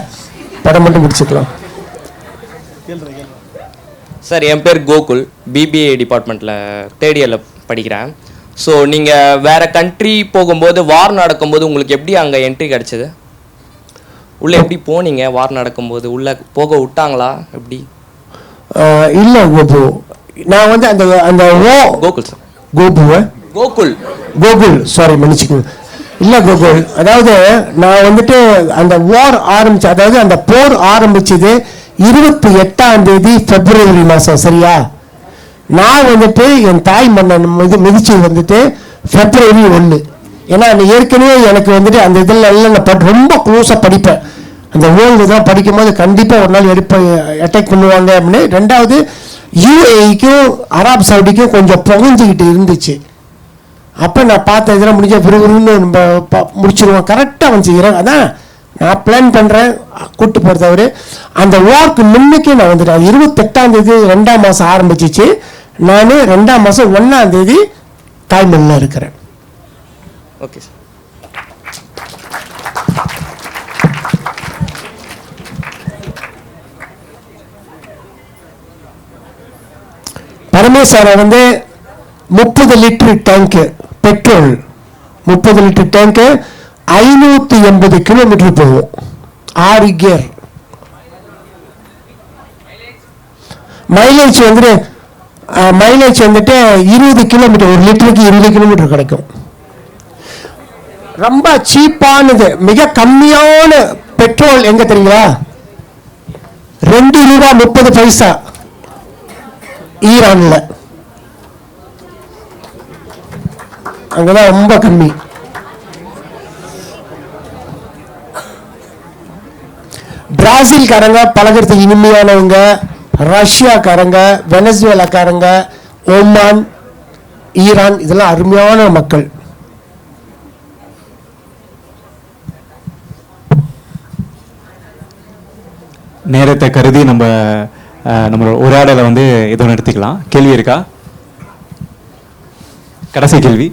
படம் மட்டும் பிடிச்சிக்கலாம். சார், என் பேர் கோகுல், பிபிஏ டிபார்ட்மெண்ட்டில் தேர்ட் இயரில் படிக்கிறேன். ஸோ நீங்கள் வேறு கண்ட்ரி போகும்போது வார் நடக்கும்போது உங்களுக்கு எப்படி அங்கே என்ட்ரி கிடச்சிது? உள்ளே எப்படி போனீங்க? வார் நடக்கும்போது உள்ளே போக விட்டாங்களா எப்படி? இல்லை கோபு, நான் வந்து அந்த அந்த கோகுல் சார். கோகுல் கோகுல் சாரி மன்னிச்சுக்கோங்க. இல்லை கோகுல், அதாவது நான் வந்துட்டு அந்த வார் அதாவது அந்த போர் ஆரம்பிச்சது 28ஆம் தேதி பிப்ரவரி மாதம், சரியா? நான் வந்துட்டு என் தாய் மன்னன் மிதிச்சது வந்துட்டு பிப்ரவரி 1. ஏன்னா ஏற்கனவே எனக்கு வந்துட்டு அந்த இதில் எல்லாம் நான் ரொம்ப க்ளோஸாக படிப்பேன். அந்த வேர்ல்டு தான் படிக்கும்போது கண்டிப்பாக ஒரு நாள் அட்டாக் பண்ணுவாங்க அப்படின்னு. ரெண்டாவது யூஏஇக்கும் அரப் சவுடிக்கும் கொஞ்சம் புகஞ்சிக்கிட்டு இருந்துச்சு. அப்போ நான் பார்த்த இதெல்லாம் முடிஞ்ச விறுவிறுன்னு நம்ம முடிச்சிருவோம், கரெக்டாக வந்து அதான் நான் பிளான் பண்ணுறேன் கூட்டு போகிறது. அவர் அந்த வார்க்கு முன்னுக்கே நான் வந்துட்டேன். 28ஆம் தேதி 2ஆம் மாதம் ஆரம்பிச்சிச்சு. நான் 2ஆம் மாதம் 1ஆம் தேதி தாய்மொழியில் இருக்கிறேன். Okay sir. பரமேஸ்வரன் வந்து 30 litre tank petrol, 30 litre tank 580 kilometre போகும், 6 கியர். மைலேஜ் வந்துட்டு 20 கிலோமீட்டர், 1 லிட்டருக்கு 20 கிலோமீட்டர் கிடைக்கும். ரொம்ப சீப்பானது, மிக கம்மியான பெட்ரோல் எங்க தெரியுங்களா? ₹2.30 ஈரான்ல. அங்கதான் ரொம்ப கம்மி. பிராசில்காரங்க பழகிறதுக்கு இனிமையானவங்க, ரஷ்யாக்காரங்க, வெனசுவேலாக்காரங்க, ஓமான், ஈரான், இதெல்லாம் அருமையான மக்கள். நேரத்தை கருதி நம்மளோட உரையாடலை வந்து ஏதோ நிறுத்திக்கலாம். கேள்வி இருக்கா? கடைசி கேள்வி.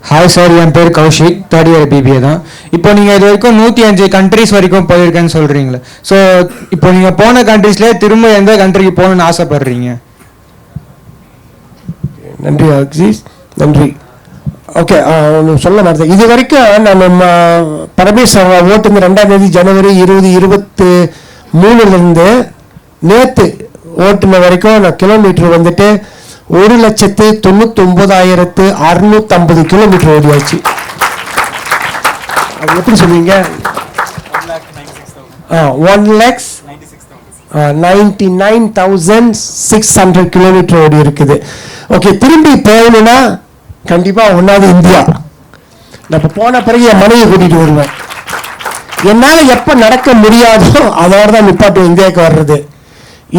ஹாய் சார், என் பேர் கௌஷிக், தேர்ட் இயர் பிபிஏ தான். இப்போ நீங்கள் இது வரைக்கும் 105 கண்ட்ரிஸ் வரைக்கும் போயிருக்கேன்னு சொல்கிறீங்களே. ஸோ இப்போ நீங்கள் போன கண்ட்ரீஸ்லேயே திரும்ப எந்த கண்ட்ரிக்கு போகணுன்னு ஆசைப்படுறீங்க? நன்றி அக்ஸீஸ், நன்றி. ஓகே, ஒன்று சொல்ல மாட்டேன். இது வரைக்கும் நான் பரமேஸ்வரன் ஓட்டுங்க 2ஆம் தேதி ஜனவரி 2023 நேற்று ஓட்டுன வரைக்கும் நான் கிலோமீட்டர் வந்துட்டு 1,99,650 கிலோமீட்டர் ஓடியாச்சு. அது எப்படி சொல்லுவீங்க? 1,99,600 கிலோமீட்டர் ஓடி இருக்குது. ஓகே, திரும்பி போகணும்னா கண்டிப்பாக ஒன்றாவது இந்தியா. நான் இப்போ போன பிறகு என் மனைவியை கூட்டிகிட்டு வருவேன். என்னால் எப்போ நடக்க முடியாதோ அதோட தான் நிப்பாட்டு இந்தியாவுக்கு வர்றது.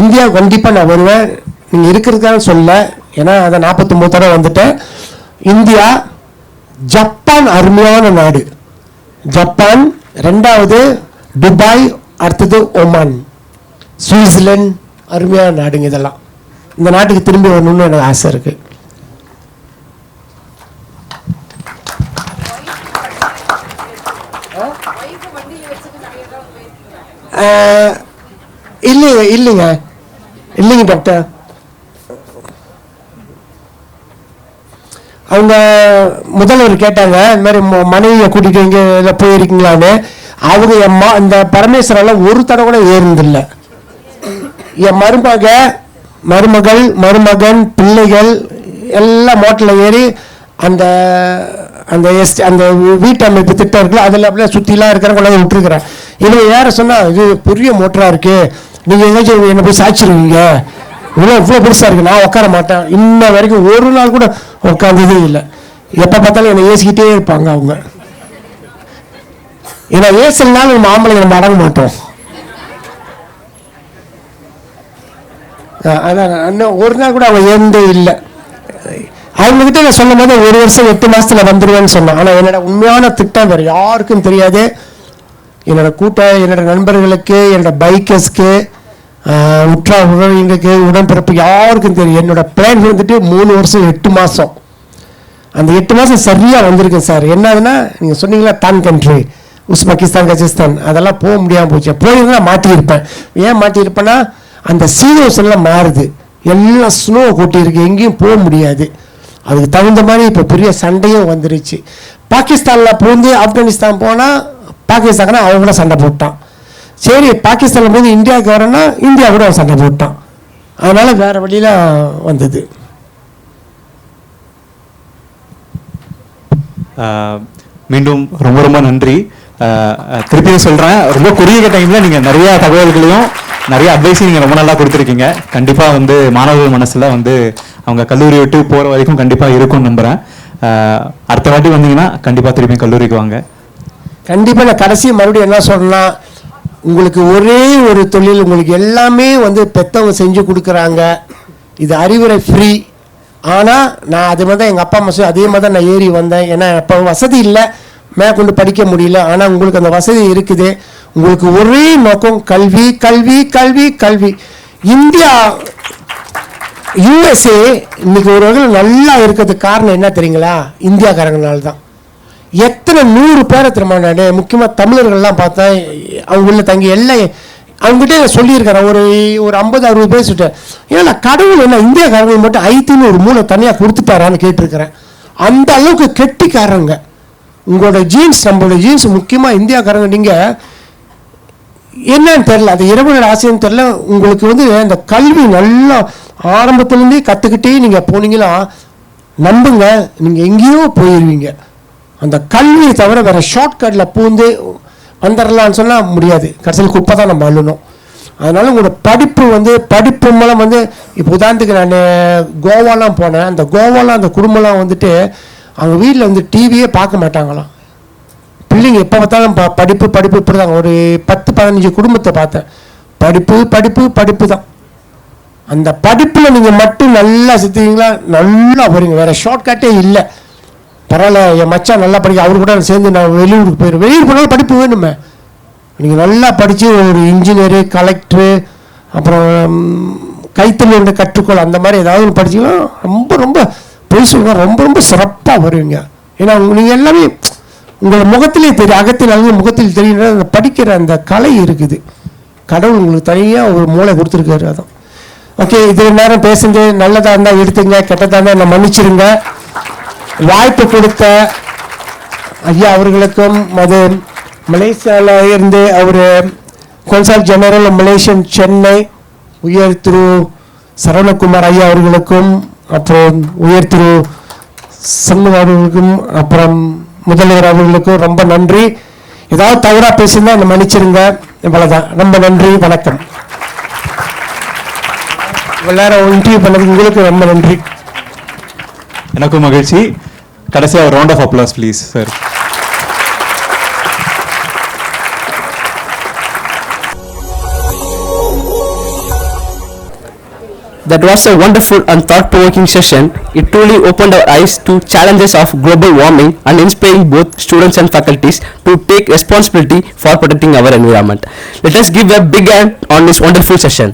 இந்தியா கண்டிப்பாக நான் வருவேன். நீங்கள் இருக்கிறதுக்காக சொல்ல, ஏன்னா அதை 49 தடவை வந்துட்டேன். இந்தியா, ஜப்பான் அருமையான நாடு. ஜப்பான், 2வது துபாய், அடுத்தது ஒமான், சுவிட்சர்லாந்து, அருமையான நாடுங்க. இதெல்லாம் இந்த நாட்டுக்கு திரும்பி வரணும்னு எனக்கு ஆசை இருக்கு. இல்லைங்க டாக்டர், அவங்க முதல்வர் கேட்டாங்க இந்த மாதிரி மனைவியை கூட்டிகிட்டு இங்கே போயிருக்கீங்களான்னு. அவங்க இந்த பரமேஸ்வரெல்லாம் ஒரு தடவை கூட ஏறினதில்லை. என் மருமகள் மருமகன் பிள்ளைகள் எல்லாம் மோட்டரில் ஏறி அந்த அந்த அந்த வீட்டு அமைப்பு திட்டம் இருக்குல்ல அதில் அப்படியே சுற்றிலாம் இருக்கிற கொண்டாந்து விட்டுருக்குறேன். இவங்க யாரை சொன்னால் இது பெரிய மோட்டராக இருக்குது, நீங்கள் எங்கேயாச்சும் என்னை போய் சாய்ச்சிருவீங்க, இவ்வளோ பெருசாக இருக்குது, நான் உட்கார மாட்டேன். இன்ன வரைக்கும் ஒரு நாள் கூட உட்காந்ததே இல்லை. எப்போ பார்த்தாலும் என்னை ஏசிக்கிட்டே இருப்பாங்க அவங்க. ஏன்னா ஏசல்னாலும் நம்ம ஆம்பளைங்க நம்ம அடங்க மாட்டோம். அதான் இன்னும் ஒரு நாள் கூட அவங்க ஏந்தே இல்லை. அவங்ககிட்ட நான் சொல்லும் போது 1 வருஷம் 8 மாசத்துல வந்துடுவேன்னு சொன்னேன். ஆனால் என்னோட உண்மையான திட்டம் வேறு யாருக்கும் தெரியாது. என்னோட நண்பர்களுக்கு, என்னோட பைக்கர்ஸ்க்கு, உற்றார் உறவினருக்கு, உடன்பிறப்பு யாருக்கும் தெரியும். என்னோட பிளான் வந்துட்டு 3 வருஷம் 8 மாதம். அந்த 8 மாதம் சரியாக வந்திருக்கு சார். என்னதுன்னா நீங்கள் சொன்னீங்களா தான் கண்ட்ரி உஸ்பெகிஸ்தான் கஜகஸ்தான் அதெல்லாம் போக முடியாமல் போச்சு. போயிருந்தா மாட்டியிருப்பேன். ஏன் மாட்டியிருப்பேன்னா அந்த சீசன்ஸ் எல்லாம் மாறுது, எல்லாம் ஸ்னோ கொட்டியிருக்கு, எங்கேயும் போக முடியாது. அதுக்கு தகுந்த மாதிரி இப்போ பெரிய சண்டையும் வந்துருச்சு. பாகிஸ்தானில் போந்து ஆப்கானிஸ்தான் போனால் பாகிஸ்தான்னா அவங்கள சண்டை போட்டான். சரி பாகிஸ்தானில் போது இந்தியாவுக்கு வரேன்னா இந்தியா கூட சண்டை போட்டான். அதனால் வேறு வழியில் வந்தது. மீண்டும் ரொம்ப ரொம்ப நன்றி. திருப்பியும் சொல்கிறேன், ரொம்ப குறுகிய டைமில் நீங்கள் நிறையா தகவல்களையும் நிறைய அட்வைஸையும் நீங்கள் ரொம்ப நல்லா கொடுத்துருக்கீங்க. கண்டிப்பாக வந்து மாணவர்கள் மனசில் வந்து அவங்க கல்லூரி விட்டு போகிற வரைக்கும் கண்டிப்பாக இருக்கும்னு நம்புகிறேன். அடுத்த வாட்டி வந்தீங்கன்னா கண்டிப்பாக திருப்பியும் கல்லூரிக்கு வாங்க. கண்டிப்பாக நான் கடைசி மறுபடியும் என்ன சொல்லலாம், உங்களுக்கு ஒரே ஒரு தொழில், உங்களுக்கு எல்லாமே வந்து பெற்றவங்க செஞ்சு கொடுக்குறாங்க. இது அறிவுரை ஃப்ரீ. ஆனால் நான் அது மாதிரி தான் எங்கள் அப்பா அம்மா அதே மாதிரி தான் நான் ஏறி வந்தேன். ஏன்னா அப்போ வசதி இல்லை, மேற்கொண்டு படிக்க முடியல. ஆனால் உங்களுக்கு அந்த வசதி இருக்குது. உங்களுக்கு ஒரே நோக்கம் கல்வி கல்வி கல்வி கல்வி. இந்தியா USA இன்னைக்கு ஒரு வகையில் நல்லா இருக்கிறதுக்கு காரணம் என்ன தெரியுங்களா? இந்தியாக்காரங்கனால தான். எத்தனை 100 பேரை திரும்ப நான் முக்கியமாக தமிழர்கள்லாம் பார்த்தேன். அவங்க உள்ள தங்கி எல்லாம் அவங்ககிட்ட சொல்லியிருக்கிறேன். ஒரு 50-60 பேர் சொல்லிட்டேன். ஏன்னா கடவுள் என்ன இந்தியாக்காரங்க மட்டும் ஐத்தின்னு ஒரு மூளை தனியாக கொடுத்துட்டாரான்னு கேட்டிருக்கிறேன். அந்த அளவுக்கு கெட்டிக்காரங்க. உங்களோட ஜீன்ஸ், நம்மளோட ஜீன்ஸ் முக்கியமாக இந்தியாக்காரங்க. நீங்கள் என்னன்னு தெரில, அது இரவுகளோட ஆசைன்னு தெரில. உங்களுக்கு வந்து இந்த கல்வி நல்லா ஆரம்பத்துலேருந்தே கற்றுக்கிட்டே நீங்கள் போனீங்கன்னா நம்புங்க, நீங்கள் எங்கேயோ போயிடுவீங்க. அந்த கல்வியை தவிர வேறு ஷார்ட்கட்டில் பூந்து வந்துடலான்னு சொன்னால் முடியாது. கடைசியில் குப்பை தான் நம்ம அள்ளணும். அதனால் உங்களோட படிப்பு மூலம் வந்து இப்போ உதாரணத்துக்கு நான் கோவாலாம் போனேன். அந்த கோவாலாம் அந்த குடும்பம்லாம் வந்துட்டு அவங்க வீட்டில் வந்து டிவியே பார்க்க மாட்டாங்களாம். பிள்ளைங்க எப்போ பார்த்தாலும் படிப்பு இப்படி தான். ஒரு 10-15 குடும்பத்தை பார்த்தேன். படிப்பு தான். அந்த படிப்பில் நீங்கள் மட்டும் நல்லா சுற்றுவீங்களா, நல்லா போகிறீங்க. வேறு ஷார்ட்கட்டே இல்லை. பரவாயில்ல, என் மச்சான் நல்லா படிக்க, அவரு கூட சேர்ந்து நான் வெளியூருக்கு போயிடுவேன். வெளியூர் போனாலும் படிப்பு வேணுமே. நீங்கள் நல்லா படித்து ஒரு இன்ஜினியரு, கலெக்டரு, அப்புறம் கைத்தொழில் கற்றுக்கொள், அந்த மாதிரி ஏதாவது ஒன்று படிச்சிங்கன்னா ரொம்ப பொய் சொல்லுங்க, ரொம்ப சிறப்பாக வருவீங்க. ஏன்னா நீங்கள் எல்லாமே உங்களோட முகத்திலே தெரியும், அகத்தில் அல்லது முகத்தில் தெரியுற அந்த படிக்கிற அந்த கலை இருக்குது. கடவுள் உங்களுக்கு தனியாக ஒரு மூளை கொடுத்துருக்காரு. அதான் ஓகே. இது நேரம் பேசுங்க, நல்லதாக இருந்தால் எடுத்துங்க, கெட்டதாக இருந்தால் என்ன மன்னிச்சிருங்க. வாய்ப்பு கொடுத்த ஐயா அவர்களுக்கும், அது மலேசியாவில் இருந்து அவர் கொன்சல் ஜெனரல் மலேசியன் சென்னை உயர் திரு சரவணகுமார் ஐயா அவர்களுக்கும், அப்புறம் உயர் திரு சண்முக அவர்களுக்கும், அப்புறம் முதல்வர் அவர்களுக்கும் ரொம்ப நன்றி. ஏதாவது தவறாக பேசியிருந்தா என்னை மன்னிச்சிருங்க. இவ்வளோதான். ரொம்ப நன்றி, வணக்கம். எல்லாரும் இன்டர்வியூ பண்ணதுக்கு உங்களுக்கு ரொம்ப நன்றி. எனக்கும் மகிழ்ச்சி. கடைசியாக ஒரு round of applause please sir. That was a wonderful and thought-provoking session. It truly opened our eyes to challenges of global warming and inspiring both students and faculties to take responsibility for protecting our environment. Let us give a big hand on this wonderful session.